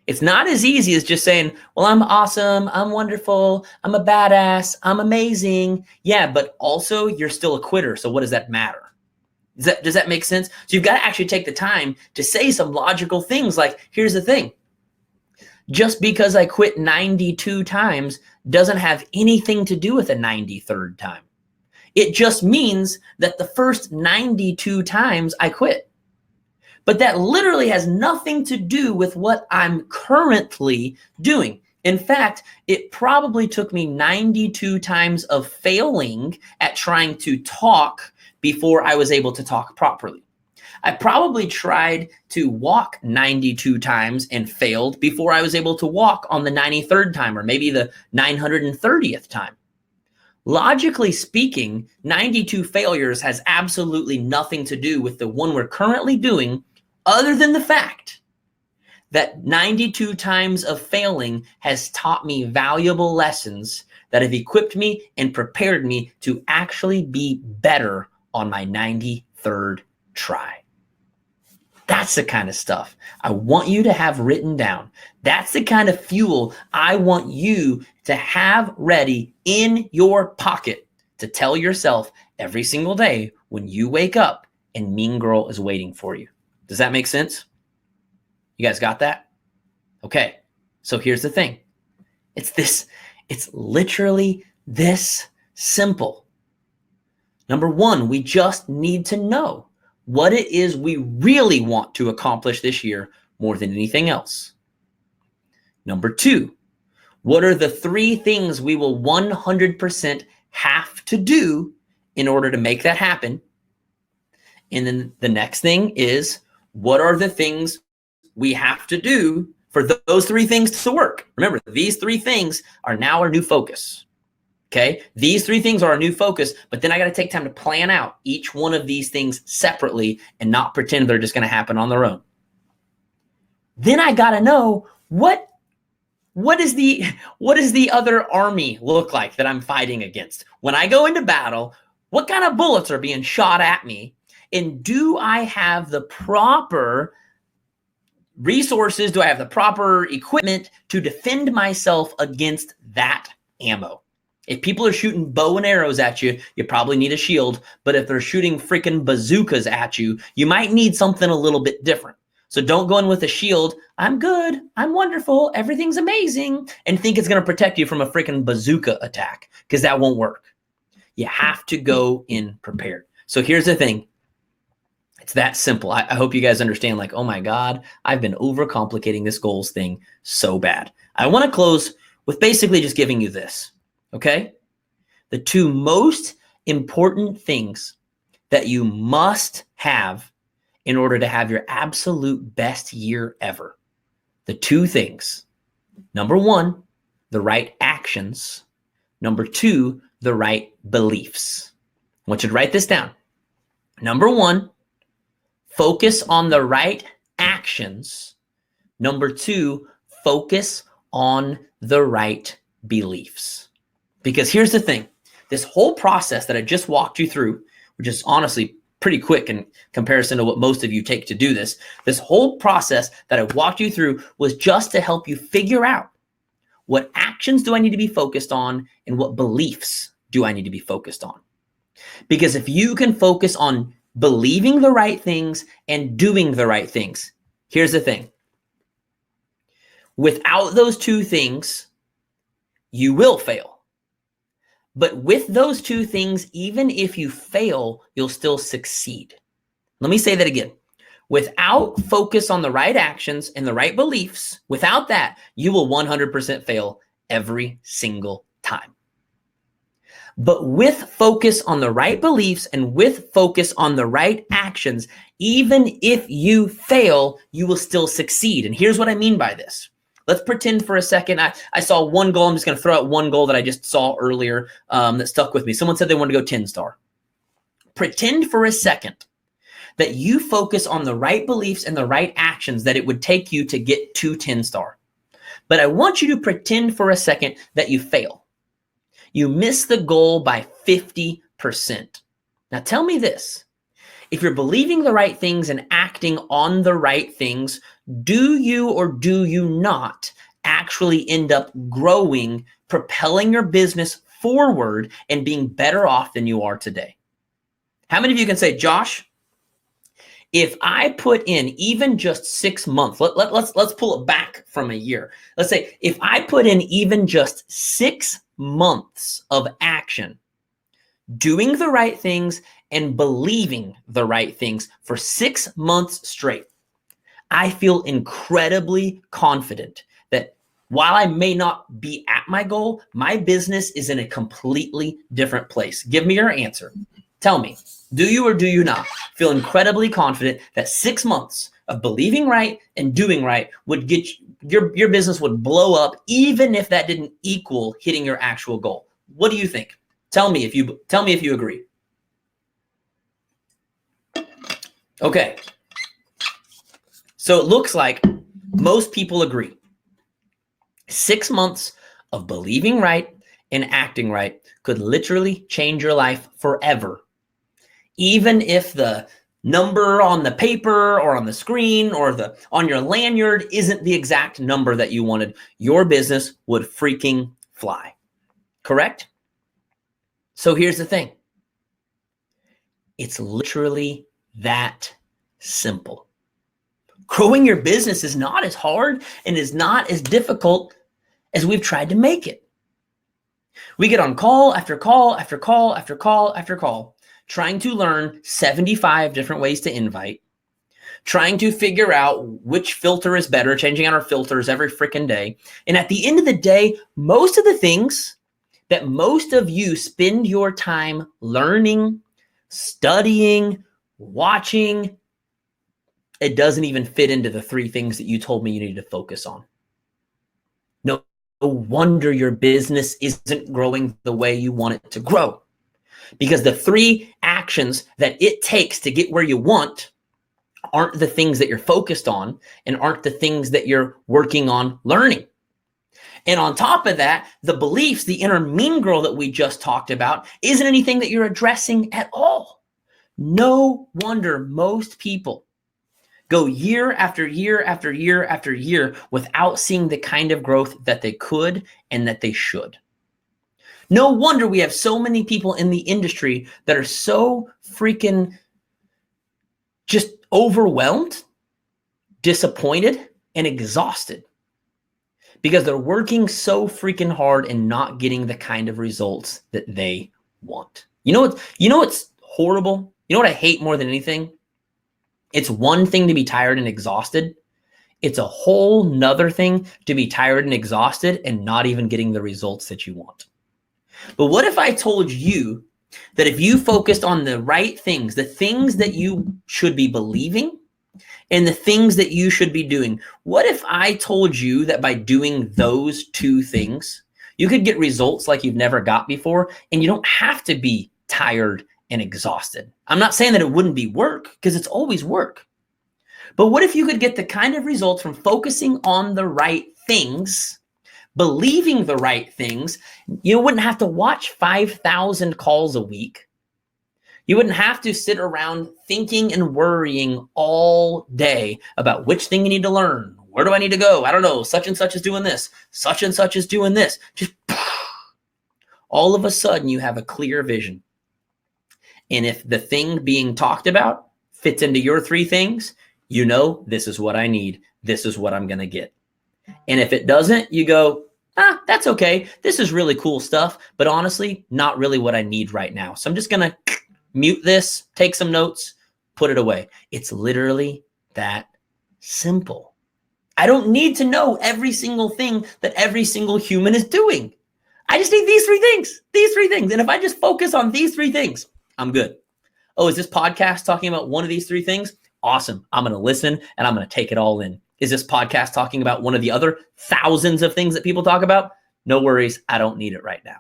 It's not as easy as just saying, well, I'm awesome, I'm wonderful, I'm a badass, I'm amazing. Yeah, but also you're still a quitter, so what does that matter? Does that make sense? So you've got to actually take the time to say some logical things like, here's the thing. Just because I quit 92 times doesn't have anything to do with a 93rd time. It just means that the first 92 times I quit. But that literally has nothing to do with what I'm currently doing. In fact, it probably took me 92 times of failing at trying to talk before I was able to talk properly. I probably tried to walk 92 times and failed before I was able to walk on the 93rd time or maybe the 930th time. Logically speaking, 92 failures has absolutely nothing to do with the one we're currently doing, other than the fact that 92 times of failing has taught me valuable lessons that have equipped me and prepared me to actually be better on my 93rd try. That's the kind of stuff I want you to have written down. That's the kind of fuel I want you to have ready in your pocket to tell yourself every single day when you wake up and Mean Girl is waiting for you. Does that make sense? You guys got that? Okay. So here's the thing. It's literally this simple. Number one, we just need to know what it is we really want to accomplish this year more than anything else. Number two, what are the 3 things we will 100% have to do in order to make that happen? And then the next thing is, what are the things we have to do for those 3 things to work? Remember, these 3 things are now our new focus. Okay, these 3 things are our new focus, but then I got to take time to plan out each one of these things separately and not pretend they're just going to happen on their own. Then I got to know what does the other army look like that I'm fighting against? When I go into battle, what kind of bullets are being shot at me? And do I have the proper resources? Do I have the proper equipment to defend myself against that ammo? If people are shooting bow and arrows at you, you probably need a shield. But if they're shooting freaking bazookas at you, you might need something a little bit different. So don't go in with a shield. I'm good. I'm wonderful. Everything's amazing. And think it's going to protect you from a freaking bazooka attack, because that won't work. You have to go in prepared. So here's the thing. It's that simple. I hope you guys understand, like, oh my God, I've been overcomplicating this goals thing so bad. I want to close with basically just giving you this. Okay? The 2 most important things that you must have in order to have your absolute best year ever. The 2 things. Number 1, the right actions. Number 2, the right beliefs. I want you to write this down. Number 1, focus on the right actions. Number 2, focus on the right beliefs. Because here's the thing, this whole process that I just walked you through, which is honestly pretty quick in comparison to what most of you take to do this, this whole process that I walked you through was just to help you figure out what actions do I need to be focused on and what beliefs do I need to be focused on. Because if you can focus on believing the right things and doing the right things, here's the thing. Without those 2 things, you will fail. But with those 2 things, even if you fail, you'll still succeed. Let me say that again. Without focus on the right actions and the right beliefs, without that, you will 100% fail every single time. But with focus on the right beliefs and with focus on the right actions, even if you fail, you will still succeed. And here's what I mean by this. Let's pretend for a second. I saw one goal. I'm just going to throw out one goal that I just saw earlier that stuck with me. Someone said they wanted to go 10-star. Pretend for a second that you focus on the right beliefs and the right actions that it would take you to get to 10-star. But I want you to pretend for a second that you fail. You miss the goal by 50%. Now tell me this. If you're believing the right things and acting on the right things, do you or do you not actually end up growing, propelling your business forward, and being better off than you are today? How many of you can say, Josh, if I put in even just 6 months, let's pull it back from a year. Let's say if I put in even just 6 months of action, doing the right things and believing the right things for 6 months straight, I feel incredibly confident that while I may not be at my goal, my business is in a completely different place. Give me your answer. Tell me, do you or do you not feel incredibly confident that 6 months of believing right and doing right would get your business would blow up, even if that didn't equal hitting your actual goal? What do you think? Tell me if you agree. Okay. So it looks like most people agree. 6 months of believing right and acting right could literally change your life forever. Even if the number on the paper or on the screen or on your lanyard isn't the exact number that you wanted, your business would freaking fly. Correct? So here's the thing. It's literally that simple. Growing your business is not as hard and is not as difficult as we've tried to make it. We get on call after call after call after call after call, trying to learn 75 different ways to invite, trying to figure out which filter is better, changing out our filters every freaking day. And at the end of the day, most of the things that most of you spend your time learning, studying, watching, it doesn't even fit into the 3 things that you told me you needed to focus on. No wonder your business isn't growing the way you want it to grow, because the 3 actions that it takes to get where you want aren't the things that you're focused on and aren't the things that you're working on learning. And on top of that, the beliefs, the inner mean girl that we just talked about, isn't anything that you're addressing at all. No wonder most people go year after year after year after year without seeing the kind of growth that they could and that they should. No wonder we have so many people in the industry that are so freaking just overwhelmed, disappointed, and exhausted because they're working so freaking hard and not getting the kind of results that they want. You know what's horrible? You know what I hate more than anything? It's one thing to be tired and exhausted. It's a whole nother thing to be tired and exhausted and not even getting the results that you want. But what if I told you that if you focused on the right things, the things that you should be believing and the things that you should be doing, what if I told you that by doing those 2 things, you could get results like you've never got before, and you don't have to be tired and exhausted? I'm not saying that it wouldn't be work, because it's always work. But what if you could get the kind of results from focusing on the right things, believing the right things? You wouldn't have to watch 5,000 calls a week. You wouldn't have to sit around thinking and worrying all day about which thing you need to learn. Where do I need to go? I don't know. Such and such is doing this. Such and such is doing this. Just all of a sudden you have a clear vision. And if the thing being talked about fits into your 3 things, you know, this is what I need. This is what I'm going to get. And if it doesn't, you go, that's okay. This is really cool stuff, but honestly, not really what I need right now. So I'm just going to mute this, take some notes, put it away. It's literally that simple. I don't need to know every single thing that every single human is doing. I just need these 3 things. And if I just focus on these 3 things, I'm good. Oh, is this podcast talking about one of these 3 things? Awesome. I'm going to listen and I'm going to take it all in. Is this podcast talking about one of the other thousands of things that people talk about? No worries. I don't need it right now.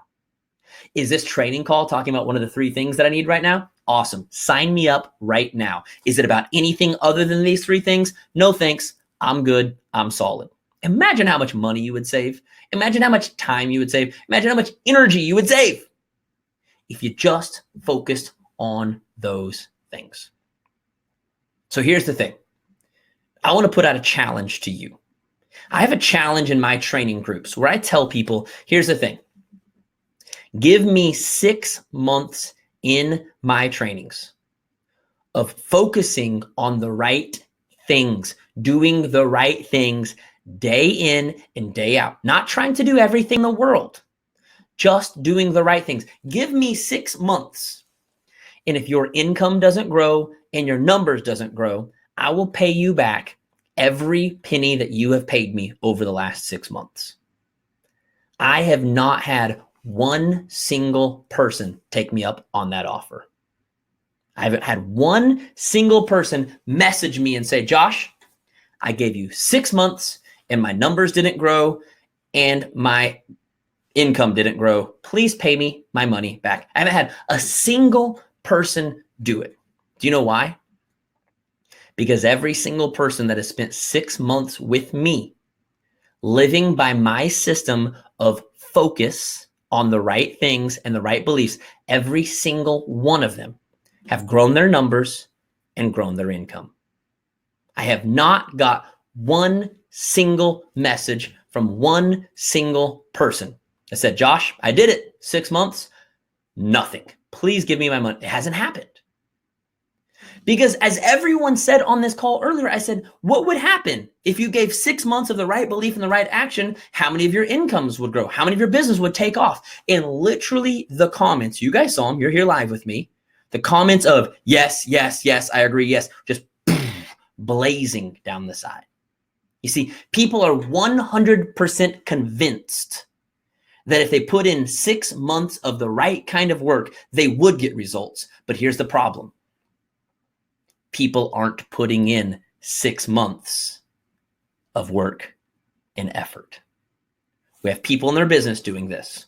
Is this training call talking about one of the 3 things that I need right now? Awesome. Sign me up right now. Is it about anything other than these 3 things? No, thanks. I'm good. I'm solid. Imagine how much money you would save. Imagine how much time you would save. Imagine how much energy you would save if you just focused on those things. So here's the thing. I want to put out a challenge to you. I have a challenge in my training groups where I tell people, here's the thing. Give me 6 months in my trainings of focusing on the right things, doing the right things day in and day out, not trying to do everything in the world, just doing the right things. Give me 6 months. And if your income doesn't grow and your numbers doesn't grow, I will pay you back every penny that you have paid me over the last 6 months. I have not had one single person take me up on that offer. I haven't had one single person message me and say, Josh, I gave you 6 months and my numbers didn't grow and my Income didn't grow. Please pay me my money back. I haven't had a single person do it. Do you know why? Because every single person that has spent 6 months with me living by my system of focus on the right things and the right beliefs, every single one of them have grown their numbers and grown their income. I have not got one single message from one single person that said, Josh, I did it, 6 months, nothing. Please give me my money. It hasn't happened. Because as everyone said on this call earlier, I said, what would happen if you gave 6 months of the right belief and the right action? How many of your incomes would grow? How many of your business would take off? And literally the comments, you guys saw them, you're here live with me. The comments of yes, yes, yes, I agree, yes, just blazing down the side. You see, people are 100% convinced that if they put in 6 months of the right kind of work, they would get results. But here's the problem. People aren't putting in 6 months of work and effort. We have people in their business doing this.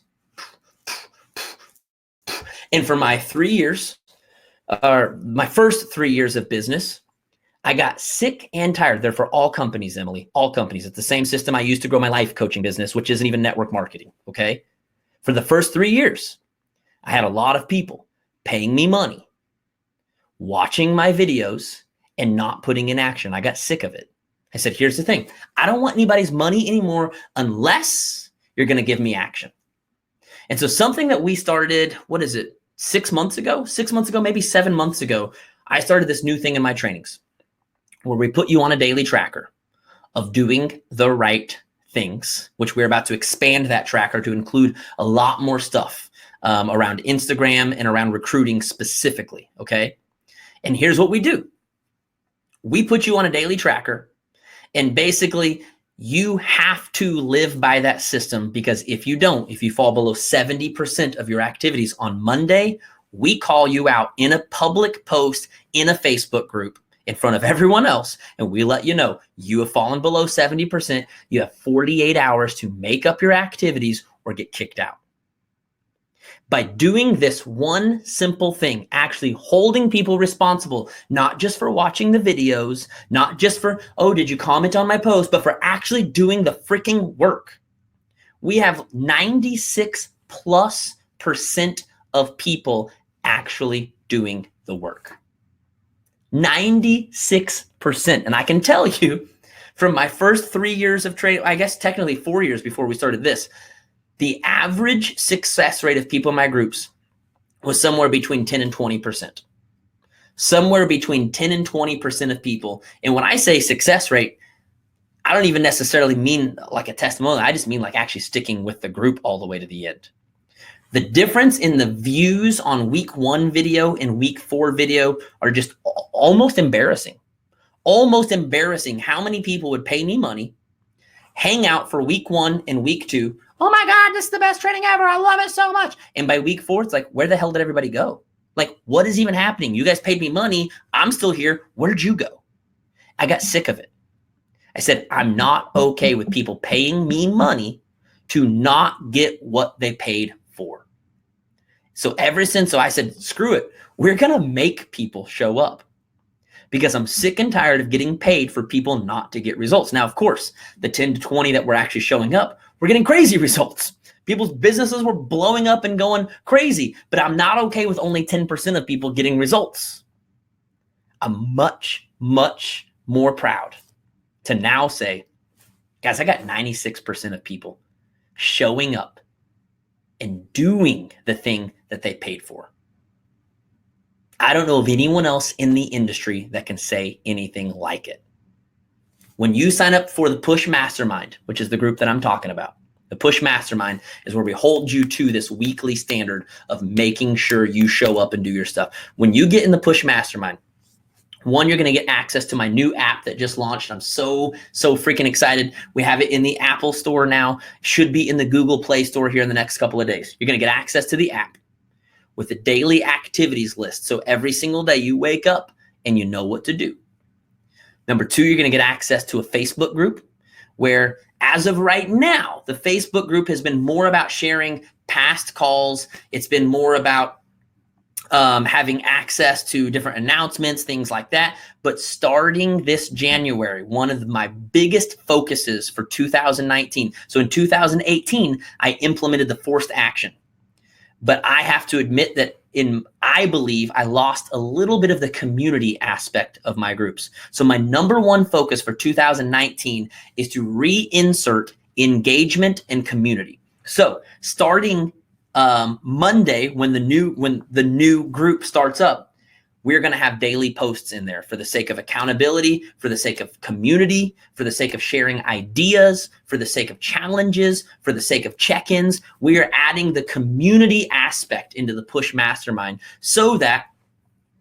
And for my 3 years, my first 3 years of business, I got sick and tired. They're for all companies, Emily, all companies. It's the same system I used to grow my life coaching business, which isn't even network marketing, okay? For the first 3 years, I had a lot of people paying me money, watching my videos, and not putting in action. I got sick of it. I said, here's the thing. I don't want anybody's money anymore unless you're going to give me action. And so something that we started, what is it, 6 months ago? 6 months ago, maybe 7 months ago, I started this new thing in my trainings where we put you on a daily tracker of doing the right things, which we're about to expand that tracker to include a lot more stuff around Instagram and around recruiting specifically, okay? And here's what we do. We put you on a daily tracker, and basically you have to live by that system, because if you don't, if you fall below 70% of your activities on Monday, we call you out in a public post in a Facebook group in front of everyone else, and we let you know you have fallen below 70%. You have 48 hours to make up your activities or get kicked out. By doing this one simple thing, actually holding people responsible, not just for watching the videos, not just for, oh, did you comment on my post, but for actually doing the freaking work. We have 96+% of people actually doing the work. 96%. And I can tell you from my first 3 years of training, I guess technically 4 years before we started this, the average success rate of people in my groups was somewhere between 10 and 20%. Somewhere between 10 and 20% of people. And when I say success rate, I don't even necessarily mean like a testimonial. I just mean like actually sticking with the group all the way to the end. The difference in the views on week 1 video and week 4 video are just almost embarrassing. Almost embarrassing how many people would pay me money, hang out for week 1 and week 2. Oh my God, this is the best training ever. I love it so much. And by week 4, it's like, where the hell did everybody go? Like, what is even happening? You guys paid me money. I'm still here. Where'd you go? I got sick of it. I said, I'm not okay with people paying me money to not get what they paid for. So I said, screw it. We're going to make people show up, because I'm sick and tired of getting paid for people not to get results. Now, of course, the 10 to 20 that were actually showing up, we're getting crazy results. People's businesses were blowing up and going crazy, but I'm not okay with only 10% of people getting results. I'm much, much more proud to now say, guys, I got 96% of people showing up and doing the thing that they paid for. I don't know of anyone else in the industry that can say anything like it. When you sign up for the Push Mastermind, which is the group that I'm talking about, the Push Mastermind is where we hold you to this weekly standard of making sure you show up and do your stuff. When you get in the Push Mastermind, one, you're going to get access to my new app that just launched. I'm so freaking excited. We have it in the Apple Store now. Should be in the Google Play Store here in the next couple of days. You're going to get access to the app with a daily activities list. So every single day you wake up and you know what to do. Number 2, you're going to get access to a Facebook group where As of right now, the Facebook group has been more about sharing past calls. It's been more about having access to different announcements, things like that. But starting this January, one of my biggest focuses for 2019. So in 2018, I implemented the forced action. But I have to admit that I believe I lost a little bit of the community aspect of my groups. So my number one focus for 2019 is to reinsert engagement and community. So starting Monday, when the new group starts up, we're going to have daily posts in there for the sake of accountability, for the sake of community, for the sake of sharing ideas, for the sake of challenges, for the sake of check-ins. We are adding the community aspect into the Push Mastermind so that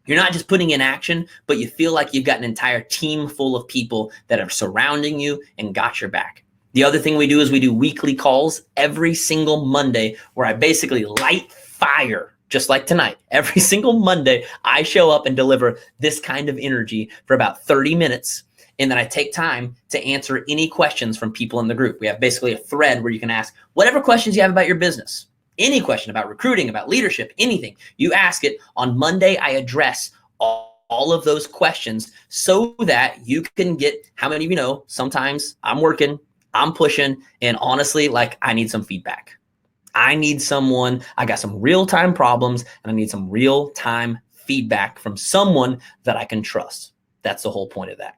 you're not just putting in action, but you feel like you've got an entire team full of people that are surrounding you and got your back. The other thing we do is we do weekly calls every single Monday where I basically light fire. Just like tonight, every single Monday, I show up and deliver this kind of energy for about 30 minutes. And then I take time to answer any questions from people in the group. We have basically a thread where you can ask whatever questions you have about your business, any question about recruiting, about leadership, anything. You ask it. On Monday, I address all of those questions so that you can get, how many of you know, sometimes I'm working, I'm pushing, and honestly, like I need some feedback. I need someone, I got some real-time problems and I need some real-time feedback from someone that I can trust. That's the whole point of that.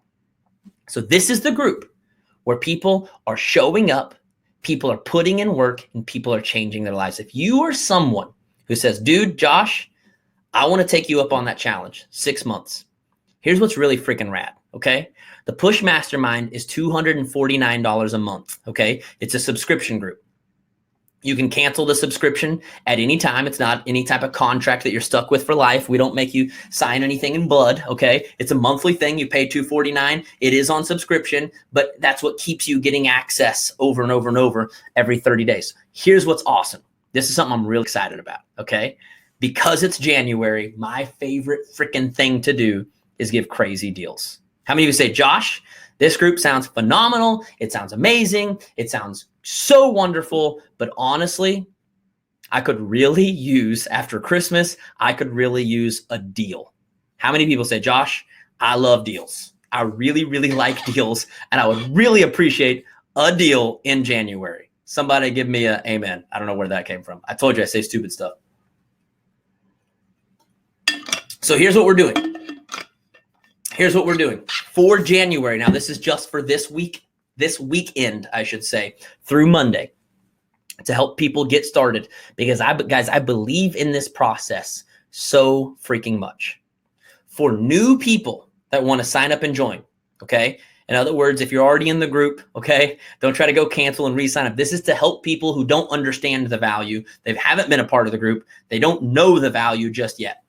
So this is the group where people are showing up, people are putting in work, and people are changing their lives. If you are someone who says, dude, Josh, I want to take you up on that challenge, 6 months. Here's what's really freaking rad, okay? The Push Mastermind is $249 a month, okay? It's a subscription group. You can cancel the subscription at any time. It's not any type of contract that you're stuck with for life. We don't make you sign anything in blood, okay? It's a monthly thing. You pay $249. It is on subscription, but that's what keeps you getting access over and over and over every 30 days. Here's what's awesome. This is something I'm really excited about, okay? Because it's January, my favorite freaking thing to do is give crazy deals. How many of you say, Josh, this group sounds phenomenal. It sounds amazing. It sounds so wonderful. But honestly, I could really use, after Christmas, I could really use a deal. How many people say, Josh, I love deals. I really, really like deals. And I would really appreciate a deal in January. Somebody give me an amen. I don't know where that came from. I told you I say stupid stuff. So here's what we're doing. Here's what we're doing for January. Now, this is just for this weekend, I should say, through Monday to help people get started because guys, I believe in this process so freaking much. For new people that want to sign up and join, okay? In other words, if you're already in the group, okay, don't try to go cancel and re-sign up. This is to help people who don't understand the value. They haven't been a part of the group. They don't know the value just yet.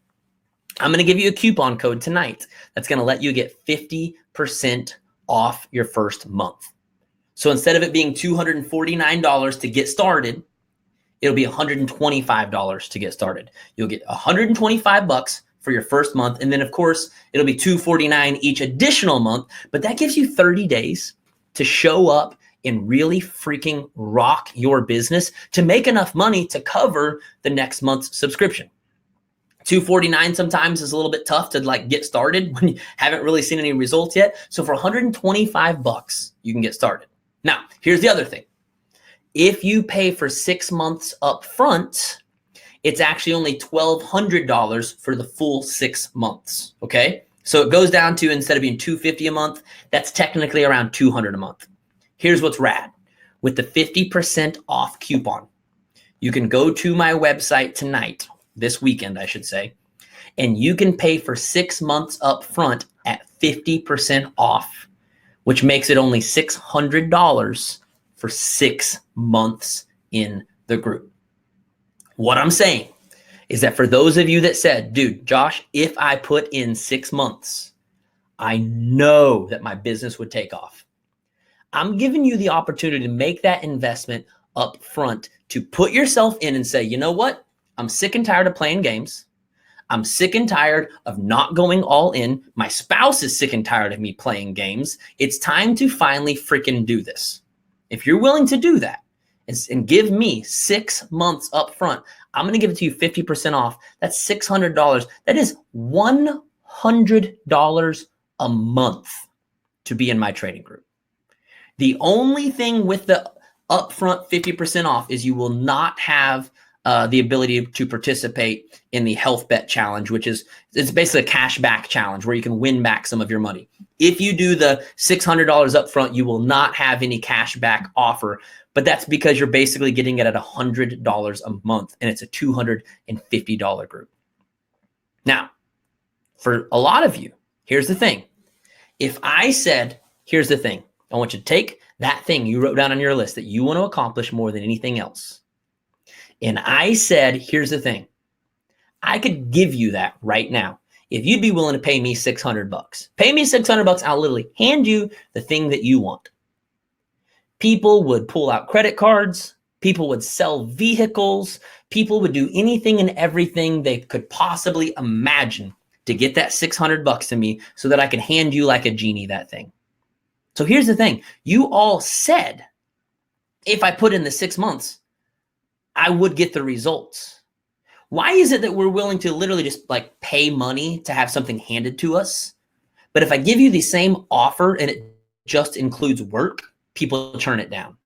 I'm going to give you a coupon code tonight that's going to let you get 50% off your first month. So instead of it being $249 to get started, it'll be $125 to get started. You'll get $125 for your first month. And then of course, it'll be $249 each additional month, but that gives you 30 days to show up and really freaking rock your business to make enough money to cover the next month's subscription. $249 sometimes is a little bit tough to like get started when you haven't really seen any results yet. So for $125, you can get started. Now, here's the other thing. If you pay for 6 months up front, it's actually only $1,200 for the full 6 months, okay? So it goes down to, instead of being $250 a month, that's technically around $200 a month. Here's what's rad. With the 50% off coupon, you can go to my website tonight, this weekend, I should say, and you can pay for 6 months up front at 50% off, which makes it only $600 for 6 months in the group. What I'm saying is that for those of you that said, dude, Josh, if I put in 6 months, I know that my business would take off. I'm giving you the opportunity to make that investment up front, to put yourself in and say, you know what? I'm sick and tired of playing games. I'm sick and tired of not going all in. My spouse is sick and tired of me playing games. It's time to finally freaking do this. if you're willing to do that and give me 6 months up front, I'm going to give it to you 50% off. That's $600. That is $100 a month to be in my trading group. The only thing with the upfront 50% off is you will not have the ability to participate in the health bet challenge, which is, it's basically a cash back challenge where you can win back some of your money. If you do the $600 up front, you will not have any cash back offer, but that's because you're basically getting it at $100 a month, and it's a $250 group. Now, for a lot of you, here's the thing. If I said, here's the thing, I want you to take that thing you wrote down on your list that you want to accomplish more than anything else, and I said, here's the thing, I could give you that right now. If you'd be willing to pay me $600, pay me $600, I'll literally hand you the thing that you want. People would pull out credit cards. People would sell vehicles. People would do anything and everything they could possibly imagine to get that $600 to me so that I could hand you like a genie that thing. So here's the thing. You all said, if I put in the 6 months, I would get the results. Why is it that we're willing to literally just like pay money to have something handed to us? But if I give you the same offer and it just includes work, people turn it down.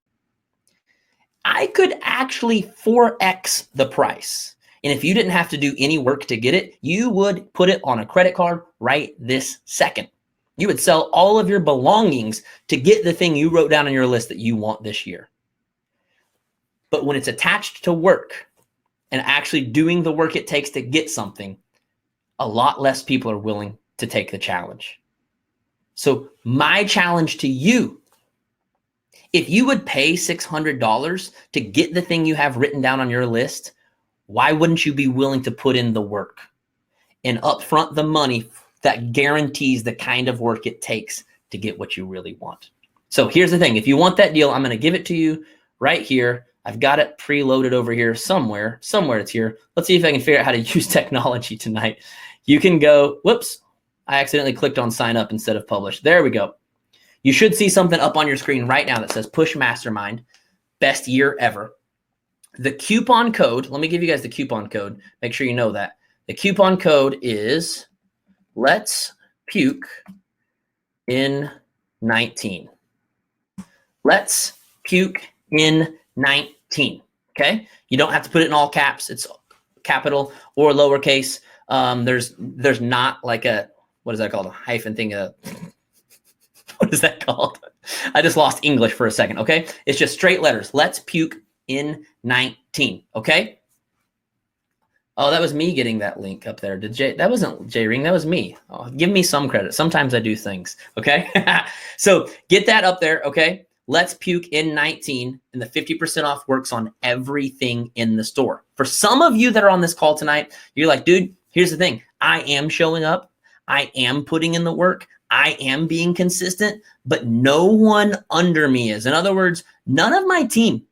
I could actually 4x the price. And if you didn't have to do any work to get it, you would put it on a credit card right this second. You would sell all of your belongings to get the thing you wrote down on your list that you want this year. But when it's attached to work and actually doing the work it takes to get something, a lot less people are willing to take the challenge. So my challenge to you, if you would pay $600 to get the thing you have written down on your list, why wouldn't you be willing to put in the work and upfront the money that guarantees the kind of work it takes to get what you really want? So here's the thing. If you want that deal, I'm going to give it to you right here. I've got it preloaded over here somewhere it's here. Let's see if I can figure out how to use technology tonight. You can go, whoops, I accidentally clicked on sign up instead of publish. There we go. You should see something up on your screen right now that says Push Mastermind, best year ever. The coupon code, let me give you guys the coupon code. Make sure you know that. The coupon code is Let's Puke in 19. Let's Puke in 19. Okay? You don't have to put it in all caps. It's capital or lowercase. There's not like a, what is that called? A hyphen thing. What is that called? I just lost English for a second. Okay? It's just straight letters. Let's Puke in 19. Okay? Oh, that was me getting that link up there. That wasn't J Ring. That was me. Oh, give me some credit. Sometimes I do things. Okay? So get that up there. Okay? Let's Puke in 19, and the 50% off works on everything in the store. For some of you that are on this call tonight, you're like, dude, here's the thing. I am showing up. I am putting in the work. I am being consistent, but no one under me is. In other words, none of my team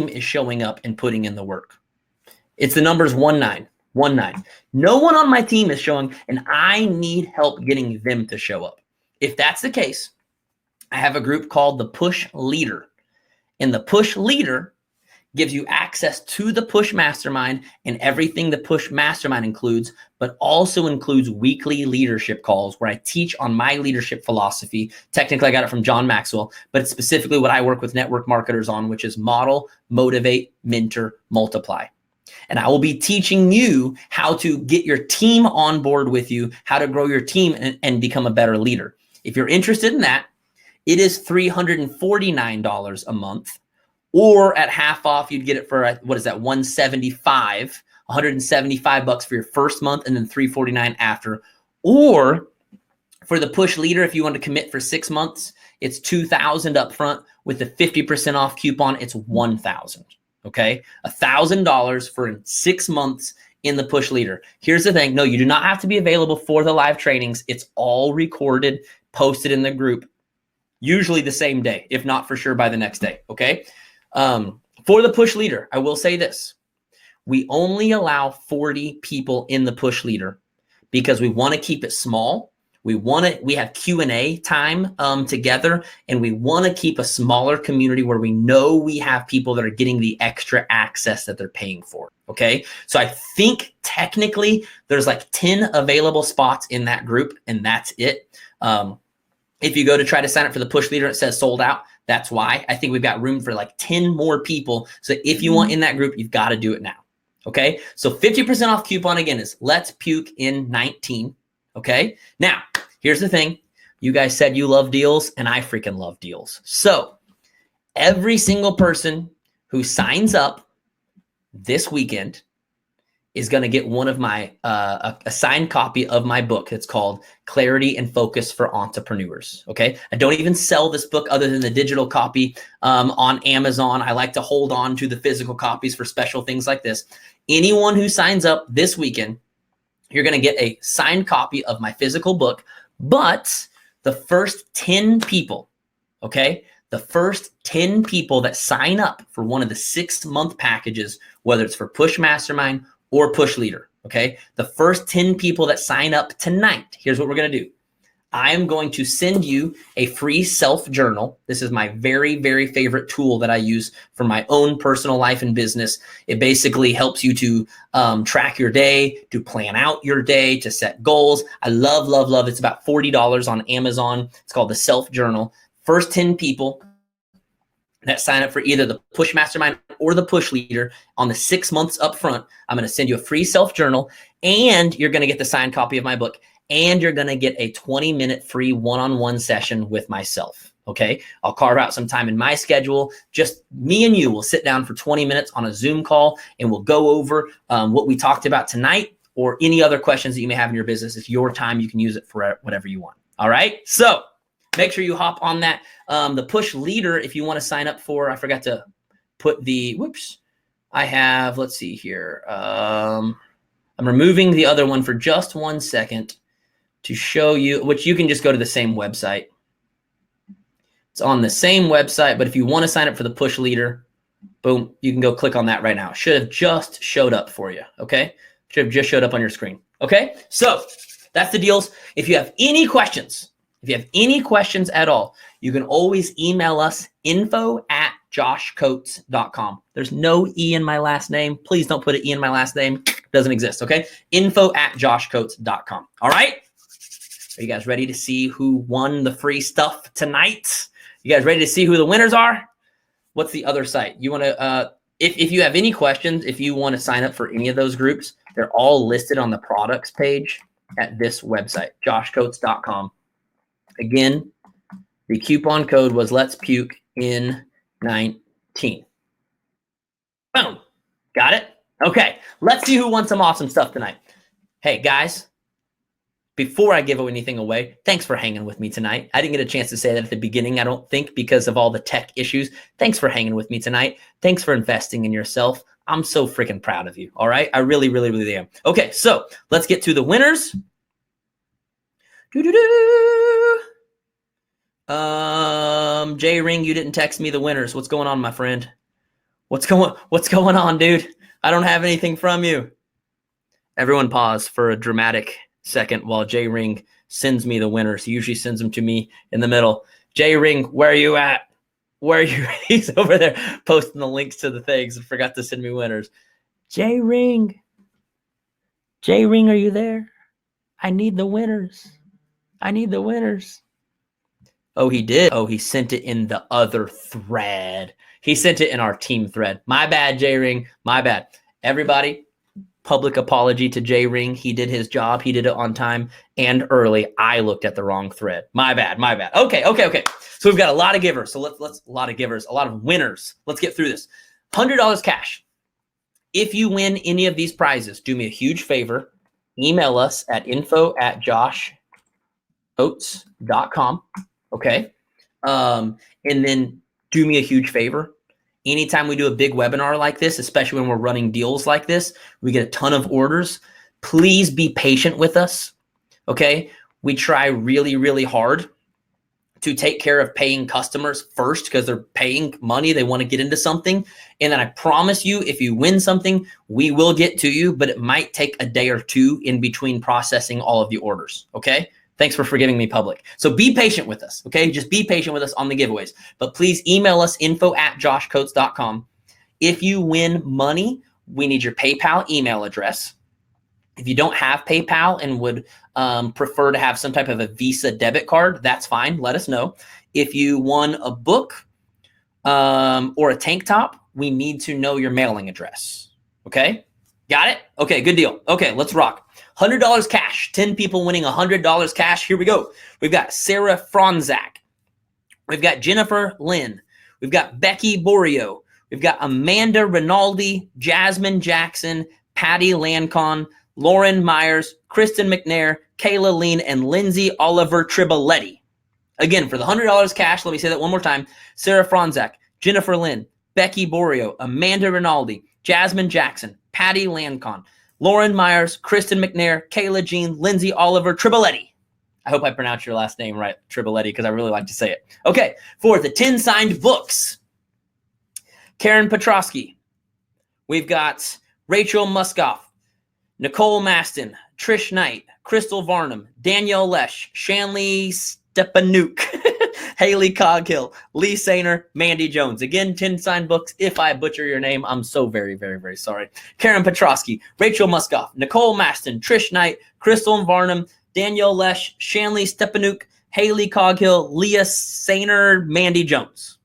is showing up and putting in the work. It's the numbers 19. No one on my team is showing, and I need help getting them to show up. If that's the case, I have a group called the Push Leader, and the Push Leader gives you access to the Push Mastermind and everything the Push Mastermind includes, but also includes weekly leadership calls where I teach on my leadership philosophy. Technically, I got it from John Maxwell, but it's specifically what I work with network marketers on, which is model, motivate, mentor, multiply. And I will be teaching you how to get your team on board with you, how to grow your team and become a better leader. If you're interested in that, it is $349 a month, or at half off, you'd get it for, what is that, $175 for your first month, and then $349 after. Or for the Push Leader, if you want to commit for 6 months, it's $2,000 up front. With the 50% off coupon, it's $1,000. Okay, $1,000 for 6 months in the Push Leader. Here's the thing. No, you do not have to be available for the live trainings. It's all recorded, posted in the group, usually the same day, if not for sure by the next day. Okay. For the Push Leader, I will say this. We only allow 40 people in the Push Leader because we want to keep it small. We have Q&A time together, and we want to keep a smaller community where we know we have people that are getting the extra access that they're paying for. Okay. So I think technically there's like 10 available spots in that group, and that's it. If you go to try to sign up for the push leader, it says sold out. That's why. I think we've got room for like 10 more people. So if you want in that group, you've got to do it now. Okay. So 50% off coupon again is Let's Puke in 19. Okay. Now, here's the thing. You guys said you love deals, and I freaking love deals. So every single person who signs up this weekend is going to get one of my a signed copy of my book. It's called Clarity and Focus for Entrepreneurs. Okay. I don't even sell this book other than the digital copy on Amazon. I like to hold on to the physical copies for special things like this. Anyone who signs up this weekend, you're going to get a signed copy of my physical book, but the first 10 people, okay, the first 10 people that sign up for one of the 6-month packages, whether it's for Push Mastermind or Push Leader, okay, the first 10 people that sign up tonight, here's what we're going to do. I am going to send you a free self-journal. This is my very, very favorite tool that I use for my own personal life and business. It basically helps you to track your day, to plan out your day, to set goals. I love, love, love. It's about $40 on Amazon. It's called the self-journal. First 10 people that sign up for either the Push Mastermind or the Push Leader on the 6 months up front, I'm going to send you a free self-journal, and you're going to get the signed copy of my book. And you're going to get a 20-minute free one-on-one session with myself. Okay. I'll carve out some time in my schedule. Just me and you will sit down for 20 minutes on a Zoom call, and we'll go over what we talked about tonight, or any other questions that you may have in your business. It's your time. You can use it for whatever you want. All right. So make sure you hop on that. The Push Leader, if you want to sign up for, I forgot to put the, I have, let's see here. I'm removing the other one for just 1 second to show you, which you can just go to the same website. It's on the same website, but if you want to sign up for the Push Leader, boom, you can go click on that right now. It should have just showed up for you, okay? Should have just showed up on your screen, okay? So that's the deals. If you have any questions, at all, you can always email us, info@joshcoates.com. There's no E in my last name. Please don't put an E in my last name. Doesn't exist, okay? info@joshcoates.com. All right? Are you guys ready to see who won the free stuff tonight? You guys ready to see who the winners are? What's the other site? You want to, if you have any questions, if you want to sign up for any of those groups, they're all listed on the products page at this website, joshcoates.com. Again, the coupon code was Let's Puke in 19. Boom. Got it? Okay. Let's see who won some awesome stuff tonight. Hey, guys. Before I give anything away, thanks for hanging with me tonight. I didn't get a chance to say that at the beginning, I don't think, because of all the tech issues. Thanks for hanging with me tonight. Thanks for investing in yourself. I'm so freaking proud of you. All right. I really, really, really am. Okay. So let's get to the winners. J Ring, you didn't text me the winners. What's going on, my friend? What's going on, dude? I don't have anything from you. Everyone pause for a dramatic second while J Ring sends me the winners. He usually sends them to me in the middle. J Ring, where are you at? Where are you? He's over there posting the links to the things and forgot to send me winners. J Ring, are you there? I need the winners. Oh, he did. Oh, he sent it in the other thread. He sent it in our team thread. My bad, J Ring. My bad. Everybody, public apology to J Ring. He did his job. He did it on time and early. I looked at the wrong thread. My bad. Okay. So we've got a lot of givers. So let's a lot of givers, a lot of winners. Let's get through this. $100 cash. If you win any of these prizes, do me a huge favor. Email us at info@joshcoates.com. Okay. And then do me a huge favor. Anytime we do a big webinar like this, especially when we're running deals like this, we get a ton of orders. Please be patient with us. Okay. We try really, really hard to take care of paying customers first because they're paying money. They want to get into something. And then I promise you, if you win something, we will get to you, but it might take a day or two in between processing all of the orders. Okay. Thanks for forgiving me public. So be patient with us, okay? Just be patient with us on the giveaways. But please email us info@joshcoates.com. If you win money, we need your PayPal email address. If you don't have PayPal and would prefer to have some type of a Visa debit card, that's fine. Let us know. If you won a book or a tank top, we need to know your mailing address. Okay? Got it? Okay, good deal. Okay, let's rock. $100 cash. 10 people winning $100 cash. Here we go. We've got Sarah Franzak. We've got Jennifer Lynn. We've got Becky Borio. We've got Amanda Rinaldi, Jasmine Jackson, Patty Lancon, Lauren Myers, Kristen McNair, Kayla Lean, and Lindsay Oliver Tribaletti. Again, for the $100 cash, let me say that one more time. Sarah Franzak, Jennifer Lynn, Becky Borio, Amanda Rinaldi, Jasmine Jackson, Patty Lancon, Lauren Myers, Kristen McNair, Kayla Jean, Lindsay Oliver Tribaletti. I hope I pronounced your last name right, Tribaletti, because I really like to say it. Okay, for the 10 signed books, Karen Petrosky. We've got Rachel Muskoff, Nicole Maston, Trish Knight, Crystal Varnum, Danielle Lesh, Shanley Stepanuk, Haley Coghill, Lee Sainer, Mandy Jones. Again, 10 signed books. If I butcher your name, I'm so very, very, very sorry. Karen Petrosky, Rachel Muskoff, Nicole Maston, Trish Knight, Crystal Varnum, Danielle Lesh, Shanley Stepanuk, Haley Coghill, Leah Sainer, Mandy Jones.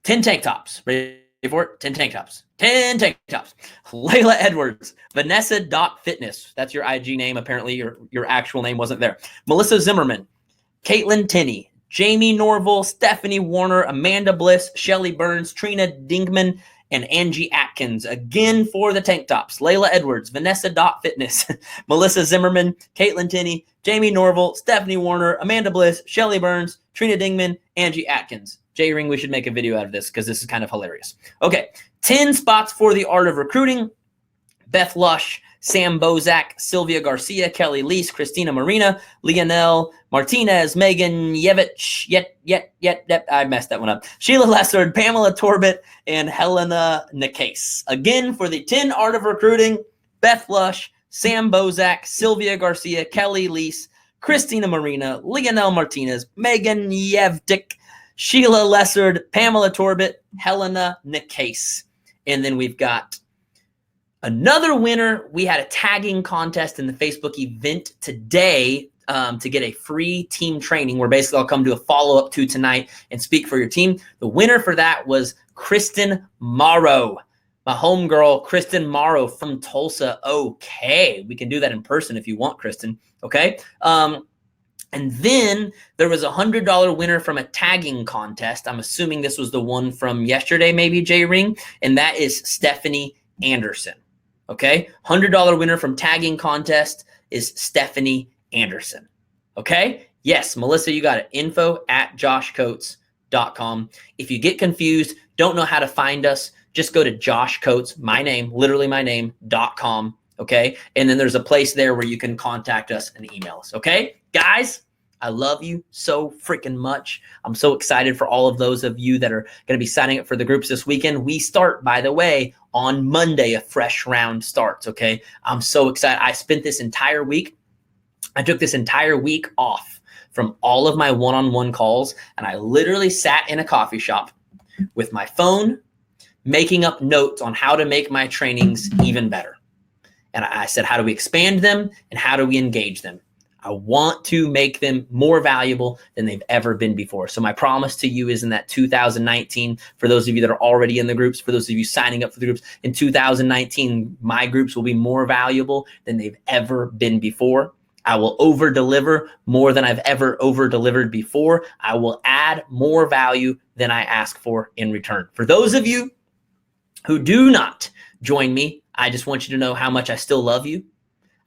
10 tank tops. Ready for it? 10 tank tops. 10 tank tops. Layla Edwards, Vanessa.fitness. That's your IG name. Apparently your actual name wasn't there. Melissa Zimmerman, Caitlin Tinney, Jamie Norville, Stephanie Warner, Amanda Bliss, Shelly Burns, Trina Dingman, and Angie Atkins. Again for the tank tops. Layla Edwards, Vanessa.fitness, Melissa Zimmerman, Caitlin Tinney, Jamie Norville, Stephanie Warner, Amanda Bliss, Shelly Burns, Trina Dingman, Angie Atkins. J-Ring, we should make a video out of this because this is kind of hilarious. Okay, 10 spots for the art of recruiting. Beth Lush, Sam Bozak, Sylvia Garcia, Kelly Lease, Christina Marina, Leonel Martinez, Megan Yevich, I messed that one up. Sheila Lessard, Pamela Torbett, and Helena Nikase. Again, for the 10 art of recruiting, Beth Lush, Sam Bozak, Sylvia Garcia, Kelly Lease, Christina Marina, Leonel Martinez, Megan Yevdik, Sheila Lessard, Pamela Torbett, Helena Nikase. And then we've got another winner. We had a tagging contest in the Facebook event today to get a free team training where basically I'll come do a follow-up to tonight and speak for your team. The winner for that was Kristen Morrow, my homegirl, Kristen Morrow from Tulsa. Okay, we can do that in person if you want, Kristen. Okay. And then there was a $100 winner from a tagging contest. I'm assuming this was the one from yesterday, maybe, J-Ring. And that is Stephanie Anderson. Okay? $100 winner from tagging contest is Stephanie Anderson. Okay? Yes, Melissa, you got it. info@joshcoates.com. If you get confused, don't know how to find us, just go to Josh Coates, my name, literally my name.com. Okay. And then there's a place there where you can contact us and email us. Okay, guys, I love you so freaking much. I'm so excited for all of those of you that are going to be signing up for the groups this weekend. We start, by the way, on Monday, a fresh round starts. Okay. I'm so excited. I spent this entire week. I took this entire week off from all of my one-on-one calls. And I literally sat in a coffee shop with my phone, making up notes on how to make my trainings even better. And I said, how do we expand them and how do we engage them? I want to make them more valuable than they've ever been before. So my promise to you is in that 2019, for those of you that are already in the groups, for those of you signing up for the groups, in 2019, my groups will be more valuable than they've ever been before. I will over-deliver more than I've ever over-delivered before. I will add more value than I ask for in return. For those of you who do not join me, I just want you to know how much I still love you.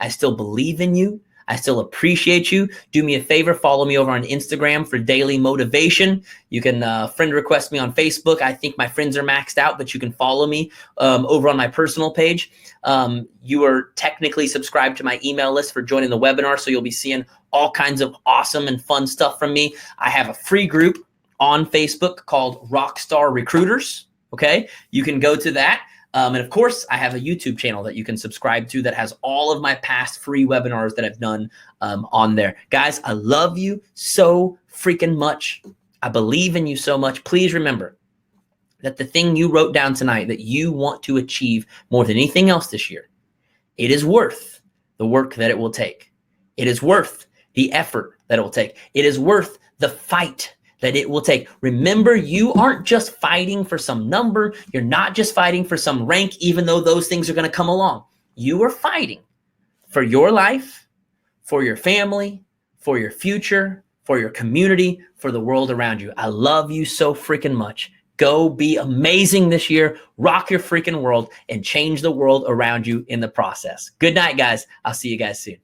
I still believe in you. I still appreciate you. Do me a favor, follow me over on Instagram for daily motivation. You can friend request me on Facebook. I think my friends are maxed out, but you can follow me over on my personal page. You are technically subscribed to my email list for joining the webinar, so you'll be seeing all kinds of awesome and fun stuff from me. I have a free group on Facebook called Rockstar Recruiters. Okay, you can go to that. And of course, I have a YouTube channel that you can subscribe to that has all of my past free webinars that I've done on there. Guys, I love you so freaking much. I believe in you so much. Please remember that the thing you wrote down tonight that you want to achieve more than anything else this year, it is worth the work that it will take. It is worth the effort that it will take. It is worth the fight that it will take. Remember, you aren't just fighting for some number. You're not just fighting for some rank, even though those things are going to come along. You are fighting for your life, for your family, for your future, for your community, for the world around you. I love you so freaking much. Go be amazing this year. Rock your freaking world and change the world around you in the process. Good night, guys. I'll see you guys soon.